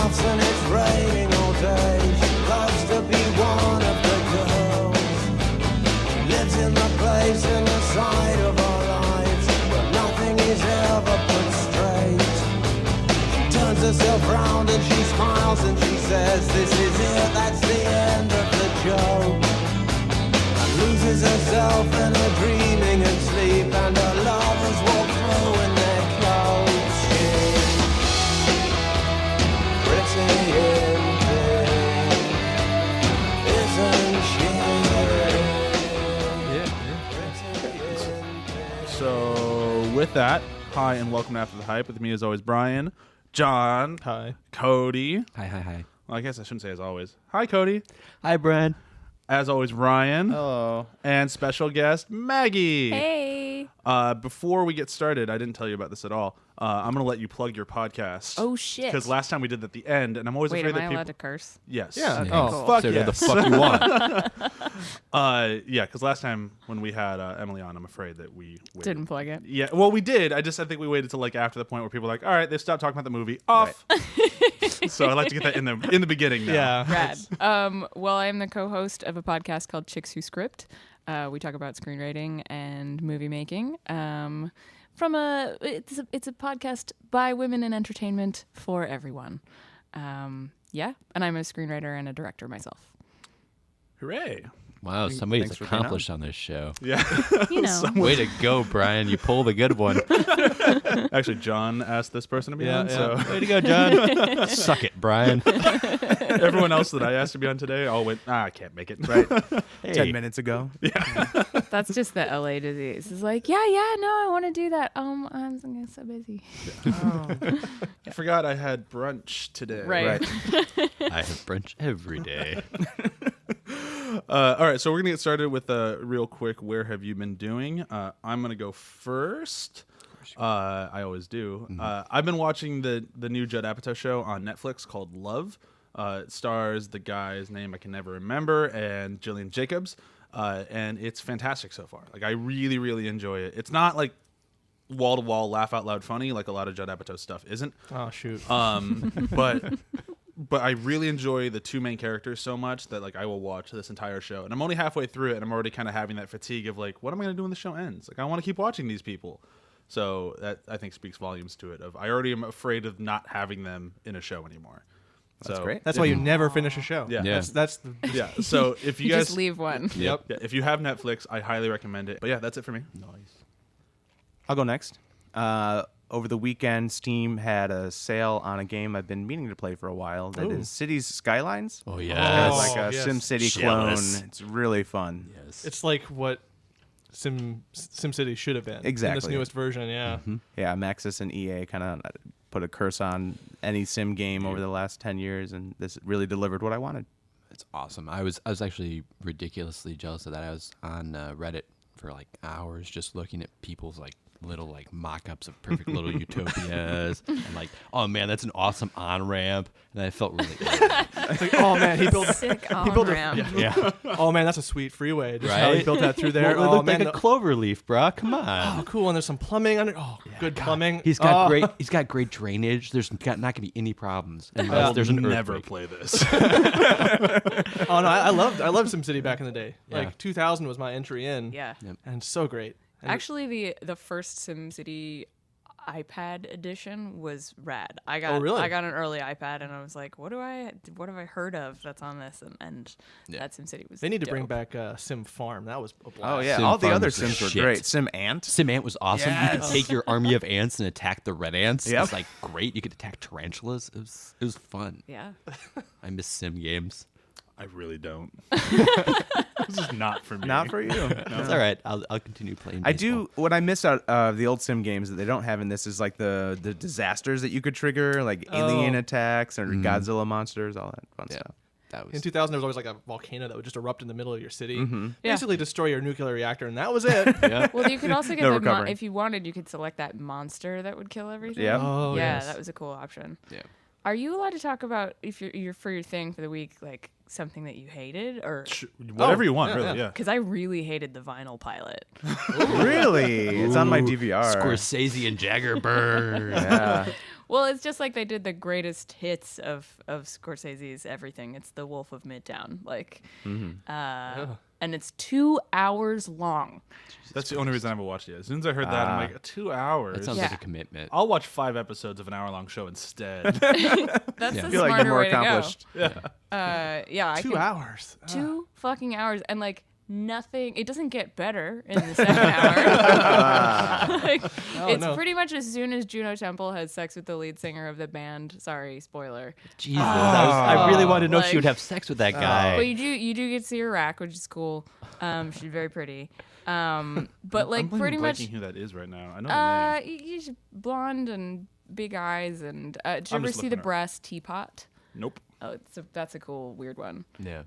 laughs and it's raining all day. She loves to be one of the girls. She lives in the place in the side of our lives where nothing is ever put straight. She turns herself round and she smiles and she says, this is it, that's the end of the joke. And loses herself in her dreaming and sleep, and her lovers walk through in their clothes. Pretty in pink, isn't she? So with that, hi and welcome to After the Hype. With me as always, Brian, John, Hi. Cody. Hi. Well, I guess I shouldn't say as always. Hi, Cody. Hi, Brian. As always, Ryan. Hello. And special guest, Maggie. Hey. Before we get started, I didn't tell you about this at all. I'm going to let you plug your podcast. Oh, shit. Because last time we did at the end, and I'm always Wait, afraid am that I people... allowed to curse? Yes. Yeah. Okay, Oh, cool. Fuck Say whatever yes. the fuck you want. Yeah, because last time when we had Emily on, I'm afraid that we waited. Didn't plug it. Yeah, well, we did. I think we waited till like after the point where people were like, all right, they stopped talking about the movie. Off. So I like to get that in the beginning now. Yeah. Rad. Well, I am the co-host of a podcast called Chicks Who Script. We talk about screenwriting and movie making. It's a podcast by women in entertainment for everyone. Yeah, and I'm a screenwriter and a director myself. Hooray. Wow, somebody's Thanks for being accomplished on this show. Yeah. You know. Way to go, Brian. You pulled a good one. Actually, John asked this person to be on, so Way to go, John. Suck it, Brian. everyone else that I asked to be on today all went, I can't make it. Right. Hey. 10 minutes ago. That's just the LA disease. It's like, no, I want to do that. I'm so busy. I forgot I had brunch today. Right. I have brunch every day. All right, so we're going to get started with a real quick, where have you been doing? I'm going to go first. I always do. I've been watching the new Judd Apatow show on Netflix called Love. It stars the guy's name I can never remember and Jillian Jacobs. And it's fantastic so far. Like, I really, really enjoy it. It's not like wall-to-wall, laugh-out-loud funny like a lot of Judd Apatow stuff isn't. Oh, shoot. But I really enjoy the two main characters so much that like I will watch this entire show. And I'm only halfway through it, and I'm already kind of having that fatigue of like, what am I going to do when the show ends? Like, I want to keep watching these people. So that I think speaks volumes to it. I already am afraid of not having them in a show anymore. That's so, great. That's why you never finish a show. Yeah. Yeah. That's the... Yeah. So if you You guys just leave one. Yep. yeah, if you have Netflix, I highly recommend it. But yeah, that's it for me. Nice. I'll go next. Over the weekend, Steam had a sale on a game I've been meaning to play for a while. That is Cities Skylines. Oh, It's yes. like a yes. SimCity Jealous. clone. It's really fun. Yes. It's like what SimCity should have been. In this Exactly. newest version, yeah. Yeah, Maxis and EA kind of put a curse on any sim game over the last 10 years, and this really delivered what I wanted. It's awesome. I was actually ridiculously jealous of that. I was on Reddit for like hours just looking at people's like little like mock-ups of perfect little utopias and like, oh man, that's an awesome on-ramp, and I felt really good. It's like, oh man, he built Sick built a- on-ramp. Yeah. Oh man, that's a sweet freeway. Just how he Right? built that through there. Well, it oh looked man, like a clover leaf, bro. Come on. oh cool. And there's some plumbing under. Oh, good plumbing. He's got Oh. he's got great drainage. There's not going to be any problems. And I will there's an never earthquake. play this. Oh no, I loved SimCity back in the day. Yeah. Like 2000 was my entry in. Yeah. And so great. And Actually, the first SimCity iPad edition was rad. I Oh, really? got an early iPad, and I was like, what have I heard of that's on this? And that SimCity was. they need to dope. bring back Sim Farm. That was a blast. Oh, yeah. Sim All the Farm other was the Sims were shit. great. Sim Ant. Sim Ant was awesome. You could Yes. take your army of ants and attack the red ants. Yep. It's like great. You could attack tarantulas. It was fun. Yeah. I miss sim games. I really don't. This is not for me. Not for you. It's all right. I'll continue playing. I baseball. do. What I miss out of the old sim games that they don't have in this is like the disasters that you could trigger, like alien attacks or Godzilla monsters, all that fun Yeah. stuff. That was In 2000, there was always like a volcano that would just erupt in the middle of your city, Yeah. basically destroy your nuclear reactor, and that was it. yeah. Well, you could also get No the recovering. if you wanted, you could select that monster that would kill everything. Yeah. Oh, yeah, yes. that was a cool option. Yeah. Are you allowed to talk about if you're for your thing for the week, like something that you hated, or Whatever you want, really. Yeah. because I really hated the vinyl pilot. Really? It's on my DVR. Scorsese and Jagger burn. Yeah. Well, it's just like they did the greatest hits of Scorsese's everything. It's The Wolf of Midtown, like, and it's 2 hours long. That's the only reason I haven't watched it yet. As soon as I heard that, I'm like, 2 hours? That sounds Yeah. like a commitment. I'll watch 5 episodes of an hour-long show instead. That's I the feel like smarter you're more way accomplished. to go. Yeah, I 2 can- hours. 2 fucking hours, and like nothing. It doesn't get better in the second hour. Like, it's no. pretty much as soon as Juno Temple has sex with the lead singer of the band. Sorry, spoiler. Jesus, I really wanted to know if Like- she would have sex with that guy. But you do get to see her rack, which is cool. She's very pretty. But like I'm pretty much, blanking who that is right now. I know the name. she's blonde and big eyes. And did you I'm ever just see the looking her up. brass teapot? Nope. Oh, that's a cool weird one. Yeah.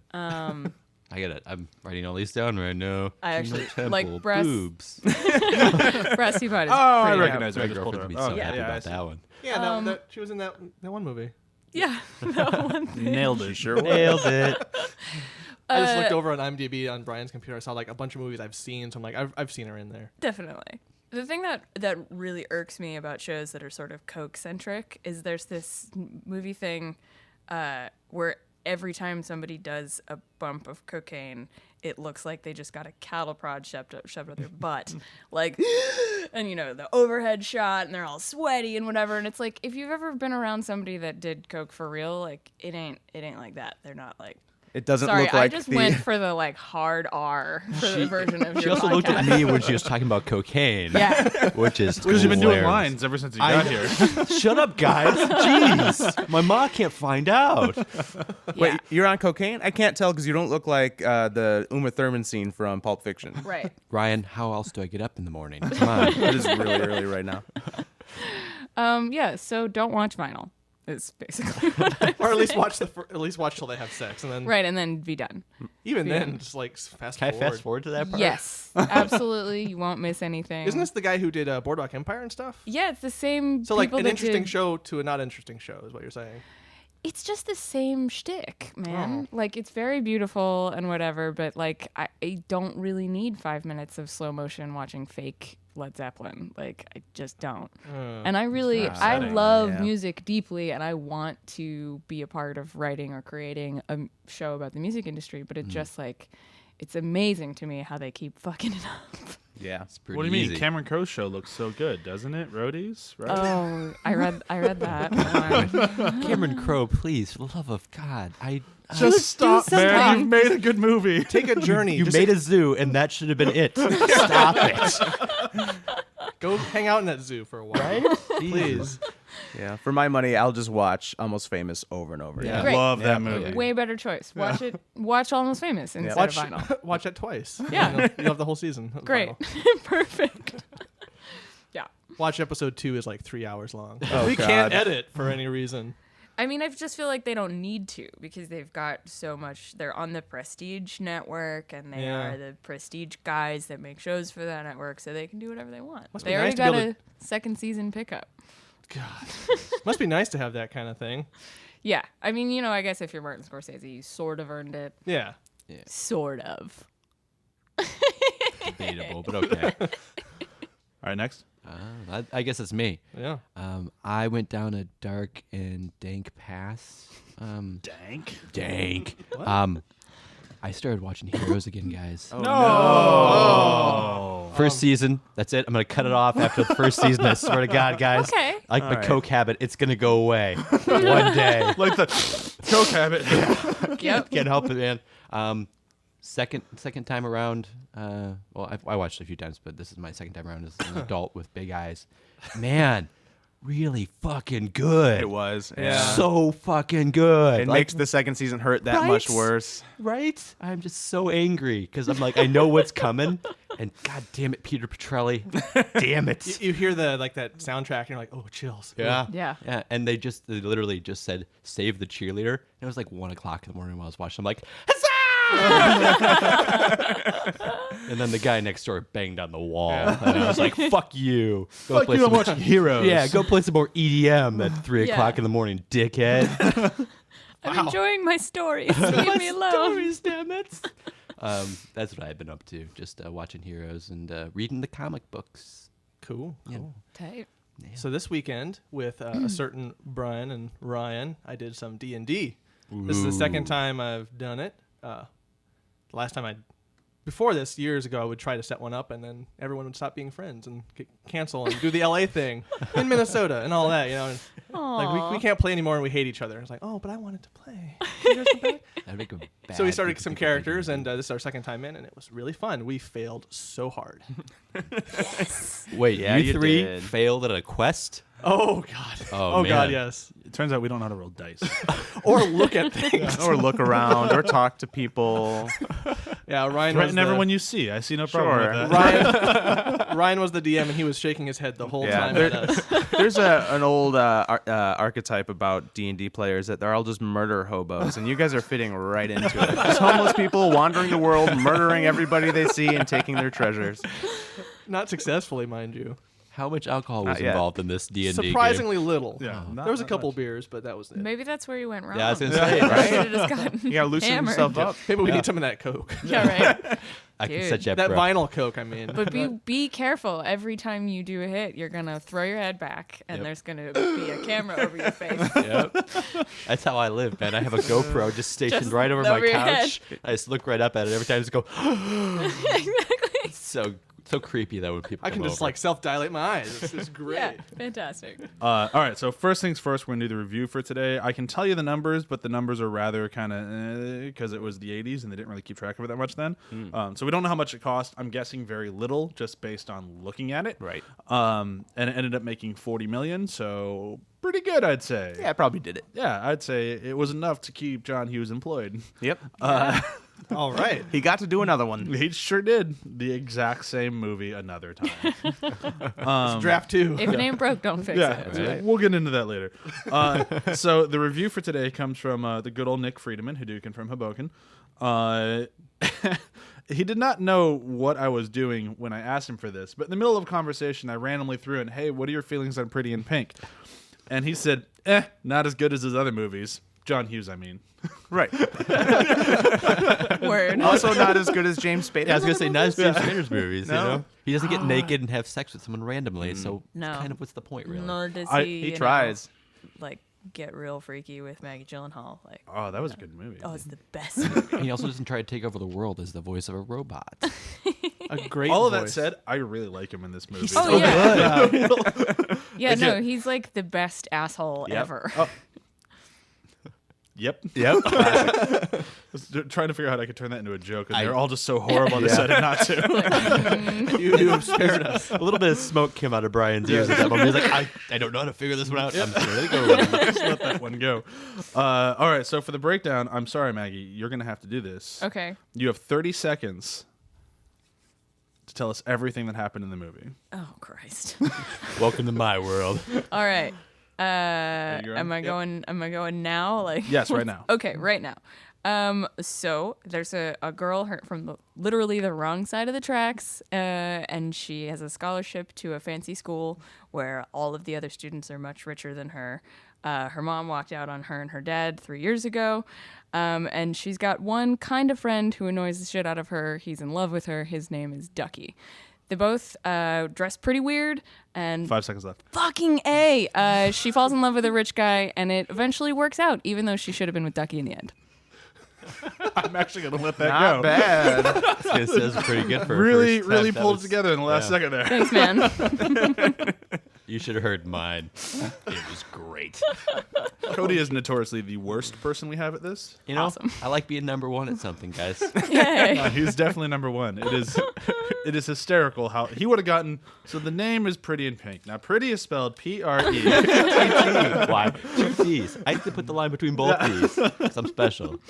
I get it. I'm writing all these down right now. I actually Juno like Temple, breast- boobs. Brass teapot is Oh, I pretty recognize her. I My just pulled girlfriend her would be up. so Oh, happy yeah, I about see. that one. Yeah, she was in that one movie. Yeah, that one thing. Nailed it. Sure was. Nailed it. I just looked over on IMDb on Brian's computer. I saw like a bunch of movies I've seen, so I'm like, I've seen her in there. Definitely. The thing that really irks me about shows that are sort of Coke centric is there's this movie thing where every time somebody does a bump of cocaine, it looks like they just got a cattle prod shoved up their butt, like, and the overhead shot, and they're all sweaty and whatever. And it's like, if you've ever been around somebody that did coke for real, like it ain't like that. They're not like. It doesn't Sorry, look like I just the. went for the like hard R for the version of She your also looked at podcast. me when she was talking about cocaine. Yeah. Which is Because you've been doing hilarious. lines ever since you got here. Shut up, guys. Jeez. My mom can't find out. Wait, Yeah. you're on cocaine? I can't tell because you don't look like the Uma Thurman scene from Pulp Fiction. Right. Ryan, how else do I get up in the morning? Come on. It is really early right now. Yeah, so don't watch vinyl. Is basically what I Or at least watch till they have sex, and then right, and then be done. even Yeah. then, just like fast Can I forward. fast forward to that part? Yes, absolutely. You won't miss anything. Isn't this the guy who did Boardwalk Empire and stuff? Yeah, it's the same. So like people an that interesting did- show to a not interesting show is what you're saying. It's just the same shtick, man. Like it's very beautiful and whatever, but like I don't really need 5 minutes of slow motion watching fake Led Zeppelin. Like I just don't. And I upsetting. love Yeah. music deeply, and I want to be a part of writing or creating a show about the music industry. But it just like, it's amazing to me how they keep fucking it up. Yeah. Pretty What do you mean? easy. Cameron Crowe's show looks so good, doesn't it? Roadies, right? Oh, I read that. Cameron Crowe, please, for the love of God. Just stop, man. something. You've made a good movie. Take a journey. You Just made a zoo, and that should have been it. Stop it. go hang out in that zoo for a while. Right? Please. Yeah. For my money, I'll just watch Almost Famous over and over. Yeah. again. Great. Love that Yeah. movie. Way better choice. Watch it. Watch Almost Famous instead Watch of vinyl. watch that twice. Yeah. You'll have the whole season. of Great. vinyl. Perfect. Yeah. Watch episode 2 is like 3 hours long. Oh, we can't God. edit for any reason. I mean, I just feel like they don't need to because they've got so much. They're on the Prestige network, and they Yeah. are the Prestige guys that make shows for that network, so they can do whatever they want. Must be They already nice to got be able a second season pickup. Must be nice to have that kind of thing. Yeah. I mean, I guess if you're Martin Scorsese, you sort of earned it. Yeah. Sort of. Debatable, but okay. All right, next. I guess it's me. Yeah. I went down a dark and dank path. Dank. I started watching Heroes again, guys. No. First season. That's it. I'm gonna cut it off after the first season. I swear to God, guys. Okay. Like my right. coke habit, it's gonna go away one day. Like the coke habit. Yep. Can't help it, man. Second time around. Well, I watched it a few times, but this is my second time around as an adult with big eyes. Man, really fucking good. It was. Yeah. So fucking good. It Like, makes the second season hurt that much Right? worse. right? I'm just so angry because I'm like, I know what's coming, and God damn it, Peter Petrelli, damn it. You hear the like that soundtrack and you're like, oh, chills. Yeah. Yeah. Yeah. And they literally just said, save the cheerleader. And it was like 1 o'clock in the morning while I was watching. I'm like, huzzah! And then the guy next door banged on the wall. And I was like, fuck you. Go Fuck play you, I'm some- watching Heroes. Yeah, go play some more EDM at 3 Yeah. o'clock in the morning, dickhead. I'm enjoying my stories. Leave me alone. Damn it. That's what I've been up to. Just watching Heroes and reading the comic books. Cool. Tight. So this weekend with a certain Brian and Ryan, I did some D&D. This is the second time I've done it. Last time before this, years ago, I would try to set one up, and then everyone would stop being friends and cancel and do the LA thing in Minnesota and all that, you know. And, like we can't play anymore, and we hate each other. It's like, oh, but I wanted to play. You guys wanna play? That'd make a So we bad started group of some people characters, thinking. and this is our second time in, and it was really fun. We failed so hard. Wait, Yeah, you you three did. failed at a quest? Oh God. Oh, God, man. yes. It turns out we don't know how to roll dice. Or look at things. Or look around, or talk to people. Yeah, Ryan was Threaten the, everyone you see. I see no problem Sure. with that. Ryan was the DM, and he was shaking his head the whole Yeah, time there- at us. There's an old archetype about D&D players that they're all just murder hobos, and you guys are fitting right into it. Just homeless people wandering the world, murdering everybody they see, and taking their treasures. Not successfully, mind you. How much alcohol was Not yet. involved in this D&D Surprisingly little. Yeah, not- There was a not couple much. beers, but that was it. Maybe that's where you went wrong. Yeah, I was going to say, You right? should have just gotten You gotta loosen hammered. yourself up. Maybe we need some of that Coke. Yeah, right. I can Dude. set you up, That bro. vinyl Coke, I mean. But be careful. Every time you do a hit, you're gonna throw your head back, and Yep. there's gonna be a camera over your face. Yep. That's how I live, man. I have a GoPro just stationed Just right over my over your couch. I just look right up at it every time. I just go. Exactly. So creepy though when people. I can come just over. like self-dilate my eyes. It's great. Yeah, fantastic. All right, so first things first, we're going to do the review for today. I can tell you the numbers, but the numbers are rather kind of because it was the 80s and they didn't really keep track of it that much then. So we don't know how much it cost. I'm guessing very little just based on looking at it. Right. And it ended up making 40 million, so pretty good, I'd say. Yeah, I probably did it. Yeah, I'd say it was enough to keep John Hughes employed. Yep. All right. He got to do another one. He sure did. The exact same movie another time. It's draft 2. If it ain't broke, don't fix Yeah, it. Right. we'll get into that later. So the review for today comes from the good old Nick Friedemann, Hadouken from Hoboken. He did not know what I was doing when I asked him for this, but in the middle of conversation, I randomly threw in, "Hey, what are your feelings on Pretty in Pink?" And he said, not as good as his other movies. John Hughes, I mean. Right. Word. Also not as good as James Spader. Yeah, I was gonna say not as James Spader's movies. No. You know, he doesn't get naked and have sex with someone randomly. So No. kind of what's the point, really? Nor does He you know, tries. like get real freaky with Maggie Gyllenhaal. Like, Oh, that was a good movie. oh, it's the best movie. He also doesn't try to take over the world as the voice of a robot. A great All of that voice. said, I really like him in this movie. Oh yeah, yeah. Again- No, he's like the best asshole Yep. ever. Yep. Yep. I was trying to figure out how I could turn that into a joke, and they're all just so horrible I decided not to. You have spared us. A little bit of smoke came out of Brian's ears at that moment. He's like, I don't know how to figure this one out. I'm just gonna go with it. Just let that one go. All right, so for the breakdown, I'm sorry, Maggie, you're going to have to do this. Okay. You have 30 seconds to tell us everything that happened in the movie. Oh Christ. Welcome to my world. All right. you're Am on? I Yep. going? Am I going now? Like Yes, right now. Okay, right now. So there's a girl from literally the wrong side of the tracks, and she has a scholarship to a fancy school where all of the other students are much richer than her. Her mom walked out on her and her dad 3 years ago, and she's got one kind of friend who annoys the shit out of her. He's in love with her. His name is Ducky. They both dress pretty weird, and 5 seconds left. fucking A. She falls in love with a rich guy, and it eventually works out, even though she should have been with Ducky in the end. I'm actually going to let that Not go. bad. This is pretty good for a Really, first really time. That pulled was- it together in the last yeah. second there. Thanks, man. You should have heard mine. It was great. Cody is notoriously the worst person we have at this. You know, Awesome. I like being number one at something, guys. Yay. He's definitely number one. It is hysterical how he would have gotten. So the name is Pretty in Pink. Now, Pretty is spelled P-R-E. Why? 2 T's. I have to put the line between both T's because I'm special,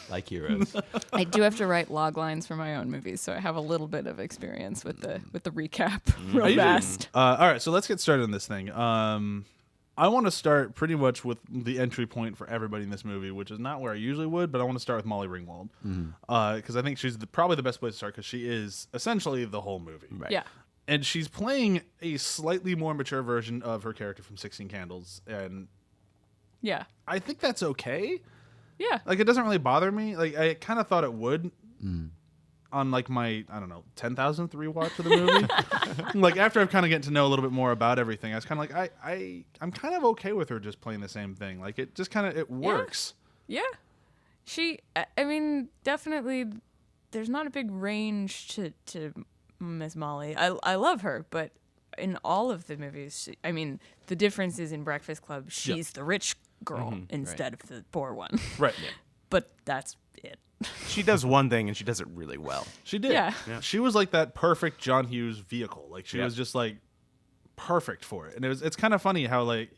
like heroes. I do have to write log lines for my own movies, so I have a little bit of experience with the recap real fast. All right, so let's get started on this thing. I want to start pretty much with the entry point for everybody in this movie, which is not where I usually would, but I want to start with Molly Ringwald. Because I think she's probably the best place to start because she is essentially the whole movie. Right. Yeah. And she's playing a slightly more mature version of her character from 16 Candles. And Yeah. I think that's okay. Yeah. Like, it doesn't really bother me. Like, I kind of thought it would on, like, my, I don't know, 10,000th rewatch of the movie. Like, after I've kind of getting to know a little bit more about everything, I was kind of like, I'm kind of okay with her just playing the same thing. Like, it just kind of, it works. Yeah. I mean, definitely, there's not a big range to Miss Molly. I love her, but in all of the movies, I mean, the difference is in Breakfast Club, she's the rich girl instead of the poor one. Right. But that's it. She does one thing and she does it really well. She did. Yeah. She was like that perfect John Hughes vehicle. Like, she was just, like, perfect for it. And it's kind of funny how, like,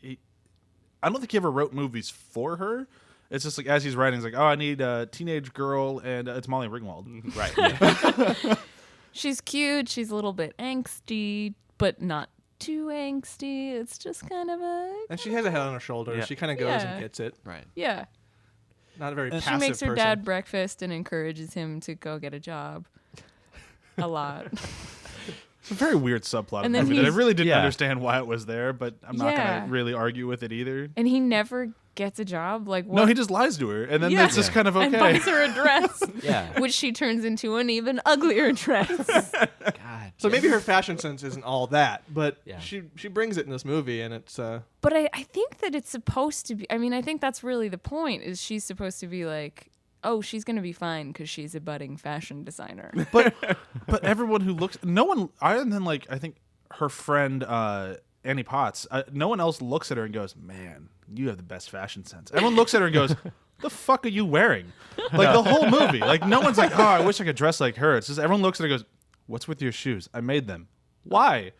I don't think he ever wrote movies for her. It's just like, as he's writing, he's like, oh, I need a teenage girl, and it's Molly Ringwald. Right. Yeah. She's cute. She's a little bit angsty, but not too angsty. It's just kind of a... And she has a head on her shoulder. Yeah. She kind of goes Yeah. and gets it. Right. Yeah. Not a very She passive makes her person. dad breakfast and encourages him to go get a job. A lot. It's a very weird subplot. And of then the movie that I he's- really didn't Yeah. understand why it was there, but I'm not Yeah. going to really argue with it either. And he never gets a job. Like, what? No, he just lies to her, and then Yeah. it's just kind of And okay. buys her a dress, Yeah. which she turns into an even uglier dress. God. So maybe her fashion sense isn't all that, but Yeah. she brings it in this movie, and it's But I think that it's supposed to be. I mean, I think that's really the point. Is she's supposed to be like, oh, she's gonna be fine because she's a budding fashion designer. but everyone who looks, no one, other than, like, I think her friend Annie Potts, no one else looks at her and goes, man, you have the best fashion sense. Everyone looks at her and goes, the fuck are you wearing? Like, the whole movie. Like, no one's like, oh, I wish I could dress like her. It's just everyone looks at her and goes, what's with your shoes? I made them. Why?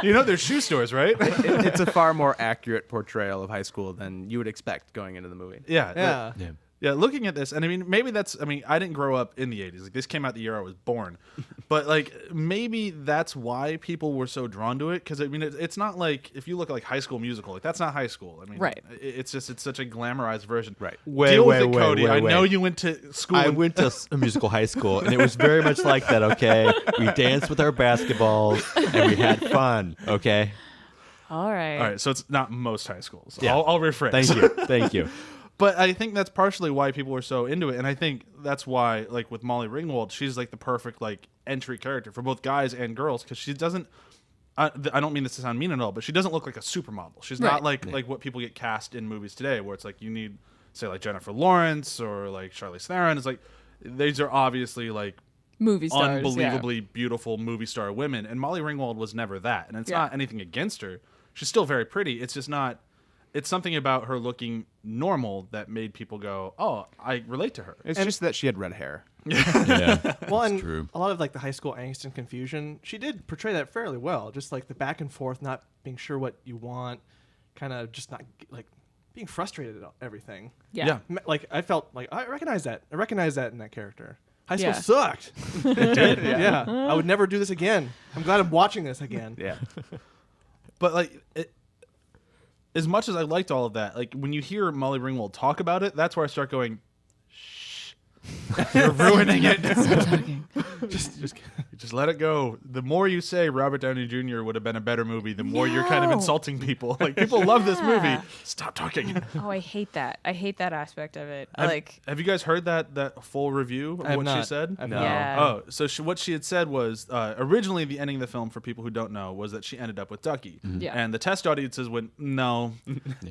You know, there's shoe stores, right? It's a far more accurate portrayal of high school than you would expect going into the movie. Yeah. yeah. Yeah. Yeah, looking at this, and I mean, maybe that's, I mean, I didn't grow up in the 80s. Like, this came out the year I was born. But, like, maybe that's why people were so drawn to it. Because, I mean, it's not like, if you look at, like, High School Musical, like, that's not high school. I mean, Right. It's just, it's such a glamorized version. Right. Deal with it, Cody. I know you went to school. I went to a musical high school, and it was very much like that, okay? We danced with our basketballs, and we had fun, okay? All right. All right, so it's not most high schools. Yeah. I'll rephrase. Thank you. Thank you. But I think that's partially why people were so into it, and I think that's why, like, with Molly Ringwald, she's like the perfect, like, entry character for both guys and girls, because she doesn't. I don't mean this to sound mean at all, but she doesn't look like a supermodel. She's not Right. like what people get cast in movies today, where it's like you need, say, like Jennifer Lawrence or like Charlize Theron. It's like these are obviously like Movie stars. unbelievably beautiful movie star women, and Molly Ringwald was never that. And it's Yeah. not anything against her. She's still very pretty. It's just not. It's something about her looking normal that made people go, "Oh, I relate to her." It's just that she had red hair. Yeah. Well, and true. a lot of like the high school angst and confusion, she did portray that fairly well. Just like the back and forth, not being sure what you want, kind of just not like being frustrated at everything. Yeah. Yeah. Like I felt like I recognize that. I recognize that in that character. High school Yeah. sucked. It did. Yeah. I would never do this again. I'm glad I'm watching this again. Yeah. But like, as much as I liked all of that, like when you hear Molly Ringwald talk about it, that's where I start going, "Shh, you're ruining it." just let it go. The more you say Robert Downey Jr. would have been a better movie, the more you're kind of No. insulting people. Like, people love this movie. Yeah. Stop talking. Oh, I hate that. I hate that aspect of it. Have you guys heard that full review of I have what she not. said? I've No. not. Yeah. Oh, so what she had said was originally the ending of the film, for people who don't know, was that she ended up with Ducky. Yeah. And the test audiences went, no.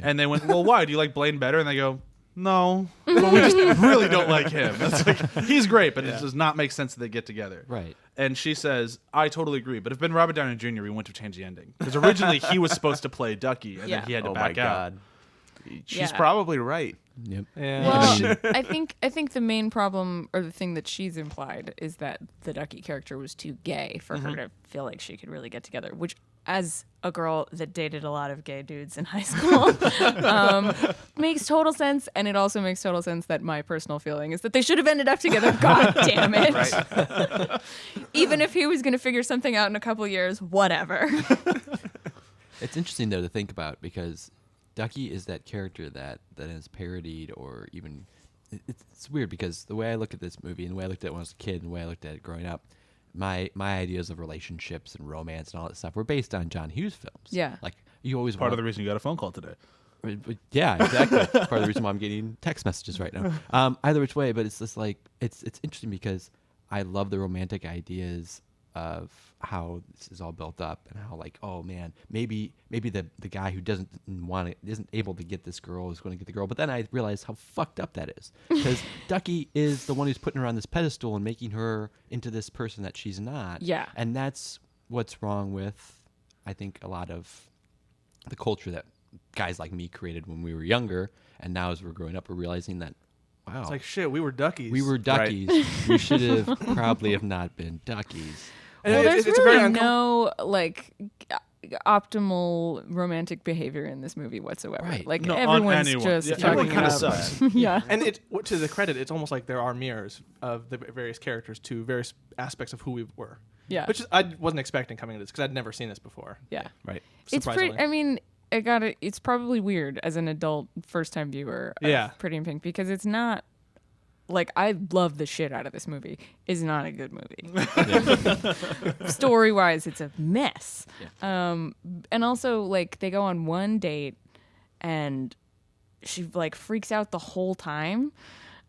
And they went, well, why? Do you like Blaine better? And they go, no. But we just really don't like him. That's like, he's great, but it does not make sense that they get together. Right. And she says, I totally agree. But if it had been Robert Downey Jr., we wouldn't have changed the ending. Because originally he was supposed to play Ducky, and Yeah. then he had to Oh back my out. God. She's Yeah. probably right. Yep. Yeah. Well, I think the main problem, or the thing that she's implied, is that the Ducky character was too gay for her to feel like she could really get together. Which, as a girl that dated a lot of gay dudes in high school, makes total sense. And it also makes total sense that my personal feeling is that they should have ended up together. God damn it! Even if he was going to figure something out in a couple years, whatever. It's interesting though to think about because Ducky is that character that is parodied or even it's weird because the way I look at this movie and the way I looked at it when I was a kid and the way I looked at it growing up, my ideas of relationships and romance and all that stuff were based on John Hughes films. Yeah. Like you always Part of the reason you got a phone call today. Yeah, exactly. Part of the reason why I'm getting text messages right now. Either which way, but it's just like it's interesting because I love the romantic ideas of how this is all built up and how like, oh man, maybe the guy who isn't able to get this girl is going to get the girl. But then I realized how fucked up that is because Ducky is the one who's putting her on this pedestal and making her into this person that she's not. Yeah. And that's what's wrong with, I think, a lot of the culture that guys like me created when we were younger. And now as we're growing up, we're realizing that, wow. It's like, shit, we were duckies. We were duckies. We should have probably have not been duckies. And Well, it's there's a very really no like optimal romantic behavior in this movie whatsoever. Right. Like No, on everyone's anyone. just Yeah, fucking everyone kinda up. sucks. Yeah. And to the credit, it's almost like there are mirrors of the various characters to various aspects of who we were. Yeah. Which I wasn't expecting coming into this because I'd never seen this before. Yeah. Right. It's Surprisingly. pretty. I mean, it's probably weird as an adult first-time viewer of Yeah. Pretty in Pink because it's not. Like, I love the shit out of this movie. It's not a good movie. Story-wise, it's a mess. Yeah. And also, like, they go on one date, and she, like, freaks out the whole time.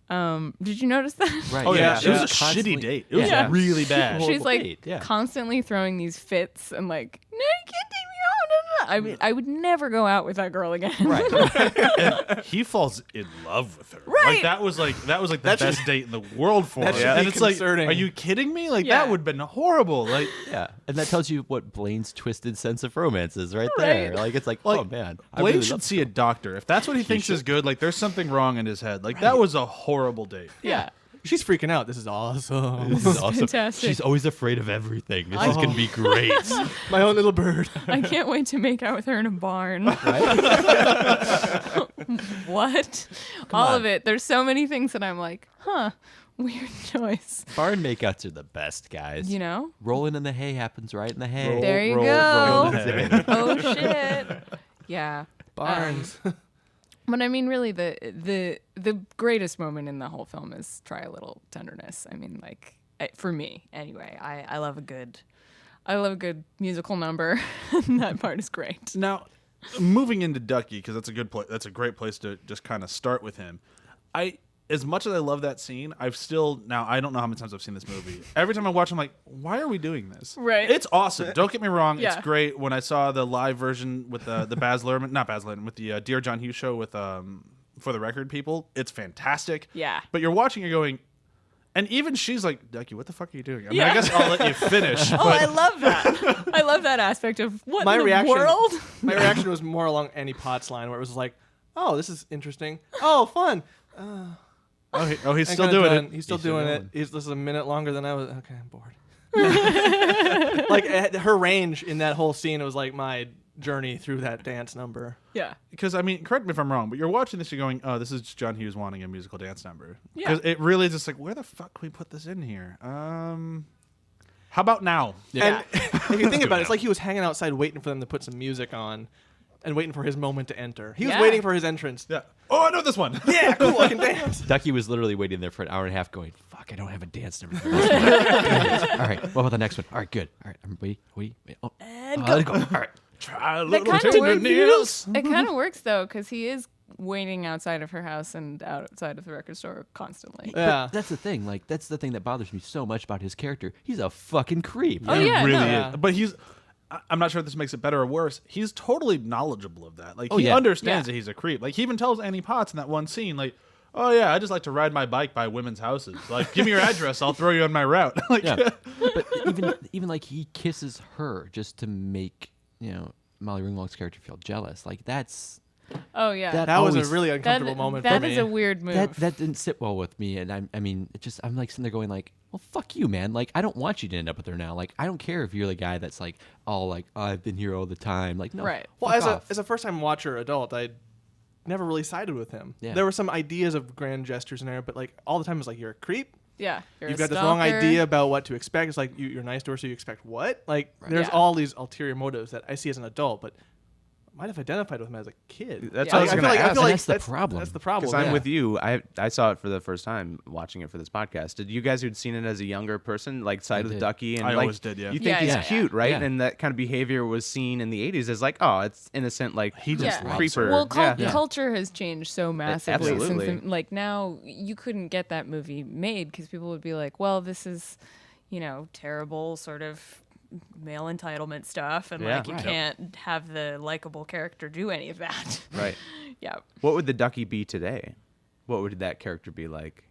Did you notice that? Right. Oh yeah, Yeah. it was a Constantly- shitty date. It was Yeah. really bad. She's, like, date, yeah. constantly throwing these fits and, like, no, you can't take me out. No, no. I mean, I would never go out with that girl again. And he falls in love with her. Right. Like that was like the best date in the world for that her. should And be it's like, concerning. are you kidding me? Like Yeah. that would have been horrible. Like Yeah, and that tells you what Blaine's twisted sense of romance is right there. Right. Like it's like, Like, oh man, I Blaine really should love see a doctor. If that's what he thinks is good, like there's something wrong in his head. Like that was a horrible date. Yeah. She's freaking out. This is awesome. This is awesome. fantastic. She's always afraid of everything. This is gonna be great. My own little bird. I can't wait to make out with her in a barn. What? All on. of it. There's so many things that I'm like, huh, weird choice. Barn makeouts are the best, guys. You know? Rolling in the hay happens right in the hay. There you roll go. in the hay. Oh shit. Yeah. Barns. But I mean, really, the greatest moment in the whole film is try a little tenderness. I mean, like for me, anyway. I love a good musical number. That part is great. Now, moving into Ducky because that's a good place. That's a great place to just kind of start with him. As much as I love that scene, I don't know how many times I've seen this movie. Every time I watch, I'm like, why are we doing this? Right. It's awesome. Don't get me wrong. Yeah. It's great. When I saw the live version with the Baz Luhrmann, not Baz Luhrmann, with the Dear John Hughes show with For the Record people, it's fantastic. Yeah. But you're watching, you're going, and even she's like, Ducky, what the fuck are you doing? I mean, Yeah. I guess I'll let you finish. Oh, but I love that. I love that aspect of what My in the reaction- world. My reaction was more along Annie Potts' line where it was like, oh, this is interesting. Oh, fun. he's I'm still kinda doing done. it. He's still He's still doing it. going. This is a minute longer than I was. Okay, I'm bored. Like her range in that whole scene was like my journey through that dance number. Yeah. Because, I mean, correct me if I'm wrong, but you're watching this, you're going, oh, this is John Hughes wanting a musical dance number. Yeah. Because it really is just like, where the fuck can we put this in here? How about now? Yeah. And if you think about it, it's like he was hanging outside waiting for them to put some music on and waiting for his moment to enter. He was Yeah. waiting for his entrance. Yeah. Oh, I know this one. Yeah, cool, I can dance. Ducky was literally waiting there for an hour and a half going, fuck, I don't have a dance number. For this one. All right, what about the next one? All right, good. All right, wait. Oh, And let's go. All right. Try a That little kind of tender works. needles. It kind of works though, because he is waiting outside of her house and outside of the record store constantly. Yeah. That's the thing. Like, that's the thing that bothers me so much about his character. He's a fucking creep. Oh, He yeah, really no. is. But I'm not sure if this makes it better or worse. He's totally knowledgeable of that. Like, Oh, he yeah. understands Yeah. that he's a creep. Like, he even tells Annie Potts in that one scene, like, oh, yeah, I just like to ride my bike by women's houses. Like, give me your address. I'll throw you on my route. Like, Yeah. But even like he kisses her just to make, Molly Ringwald's character feel jealous. Like that's Oh yeah. That That was always- a really uncomfortable moment for That me. is a weird move. that didn't sit well with me, and I'm like sitting there going like, well, fuck you, man. Like, I don't want you to end up with her now. Like, I don't care if you're the guy that's like all like, oh, I've been here all the time. Like, no. Right. Well, fuck as off. a first time watcher adult, I never really sided with him. Yeah. There were some ideas of grand gestures in there, but like all the time it was like, you're a creep. yeah. You've got this wrong idea about what to expect. It's like you're nice to her, so you expect what? Like there's Yeah. all these ulterior motives that I see as an adult, but might have identified with him as a kid. That's Yeah. what I was I going to feel ask. like That's the problem. That's the problem. Because I'm yeah. with you. I saw it for the first time watching it for this podcast. Did you guys who'd seen it as a younger person like side with did. Ducky? And I like, always did, yeah. You think Yeah, he's yeah, cute, right? Yeah. And that kind of behavior was seen in the 80s as like, oh, it's innocent, like He just Yeah. creeper. Well, yeah. culture has changed so massively absolutely. since like now you couldn't get that movie made because people would be like, well, this is, terrible sort of male entitlement stuff, and Yeah. like you Right. can't have the likable character do any of that. Right. Yeah. What would the Ducky be today? What would that character be like?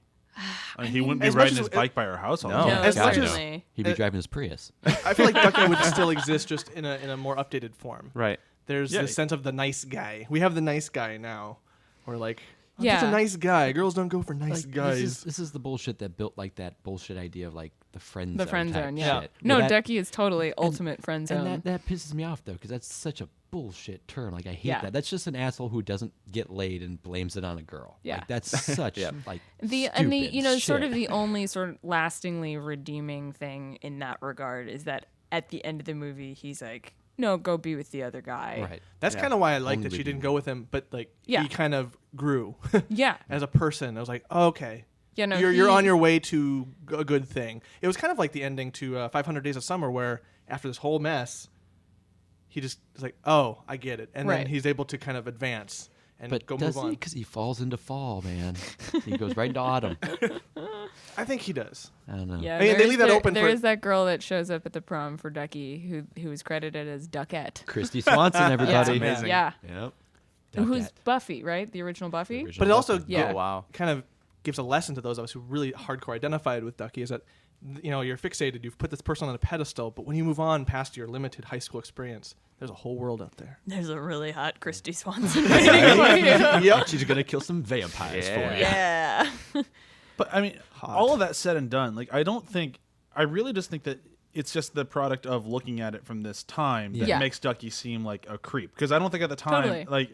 I mean, he wouldn't be as much riding as- his bike by our house all No. the time. No, as much as- certainly. He'd be driving his Prius. I feel like Ducky would still exist just in a more updated form. Right. There's Yeah. the sense of the nice guy. We have the nice guy now. We're like, oh, Yeah. he's a nice guy. Girls don't go for nice Like, guys. This is the bullshit that built like that bullshit idea of like the friend The zone friend type zone, yeah. shit. No, But that- Ducky is totally ultimate friend zone. And that pisses me off though, because that's such a bullshit term. Like I hate Yeah. that. That's just an asshole who doesn't get laid and blames it on a girl. Yeah. Like, that's such like the stupid sort of shit. the only sort of lastingly redeeming thing in that regard is that at the end of the movie he's like, no, go be with the other guy. right. That's Yeah. kind of why I liked Only that she didn't redeeming. go with him, but like Yeah. he kind of grew Yeah. as a person. I was like, oh, okay. Yeah, no, you're he- on your way to a good thing. It was kind of like the ending to 500 Days of Summer, where after this whole mess, he just is like, oh, I get it, and Right. then he's able to kind of advance and But go does move he? on. Because he falls into fall, man. He goes right into autumn. I think he does. I don't know. Yeah, I mean, they there is leave that the- open There for- is that girl that shows up at the prom for Ducky who is credited as Duckette. Christy Swanson, everybody. amazing. Yeah. Yep. Who's Duckette. Buffy, right? The original Buffy? Original But it also Buffy. Yeah. Oh, wow. kind of gives a lesson to those of us who really hardcore identified with Ducky is that you're fixated, you've put this person on a pedestal, but when you move on past your limited high school experience, there's a whole world out there. There's a really hot Christy Swanson waiting for you. Yep. She's gonna kill some vampires for you. Yeah. But I mean, all of that said and done, like I really just think that it's just the product of looking at it from this time that Yeah. makes Ducky seem like a creep. Because I don't think at the time, Totally. like,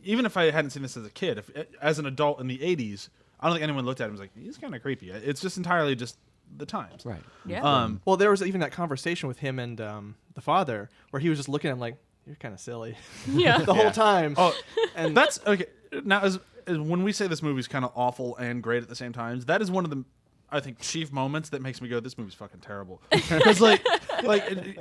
even if I hadn't seen this as a kid, as an adult in the 80s, I don't think anyone looked at him and was like, he's kind of creepy. It's just entirely just the times. Right. Yeah. Well, there was even that conversation with him and the father where he was just looking at him like, you're kind of silly Yeah. the whole time. Oh, and that's okay. Now, as when we say this movie's kind of awful and great at the same times, that is one of the, I think, chief moments that makes me go, this movie's fucking terrible. Because like,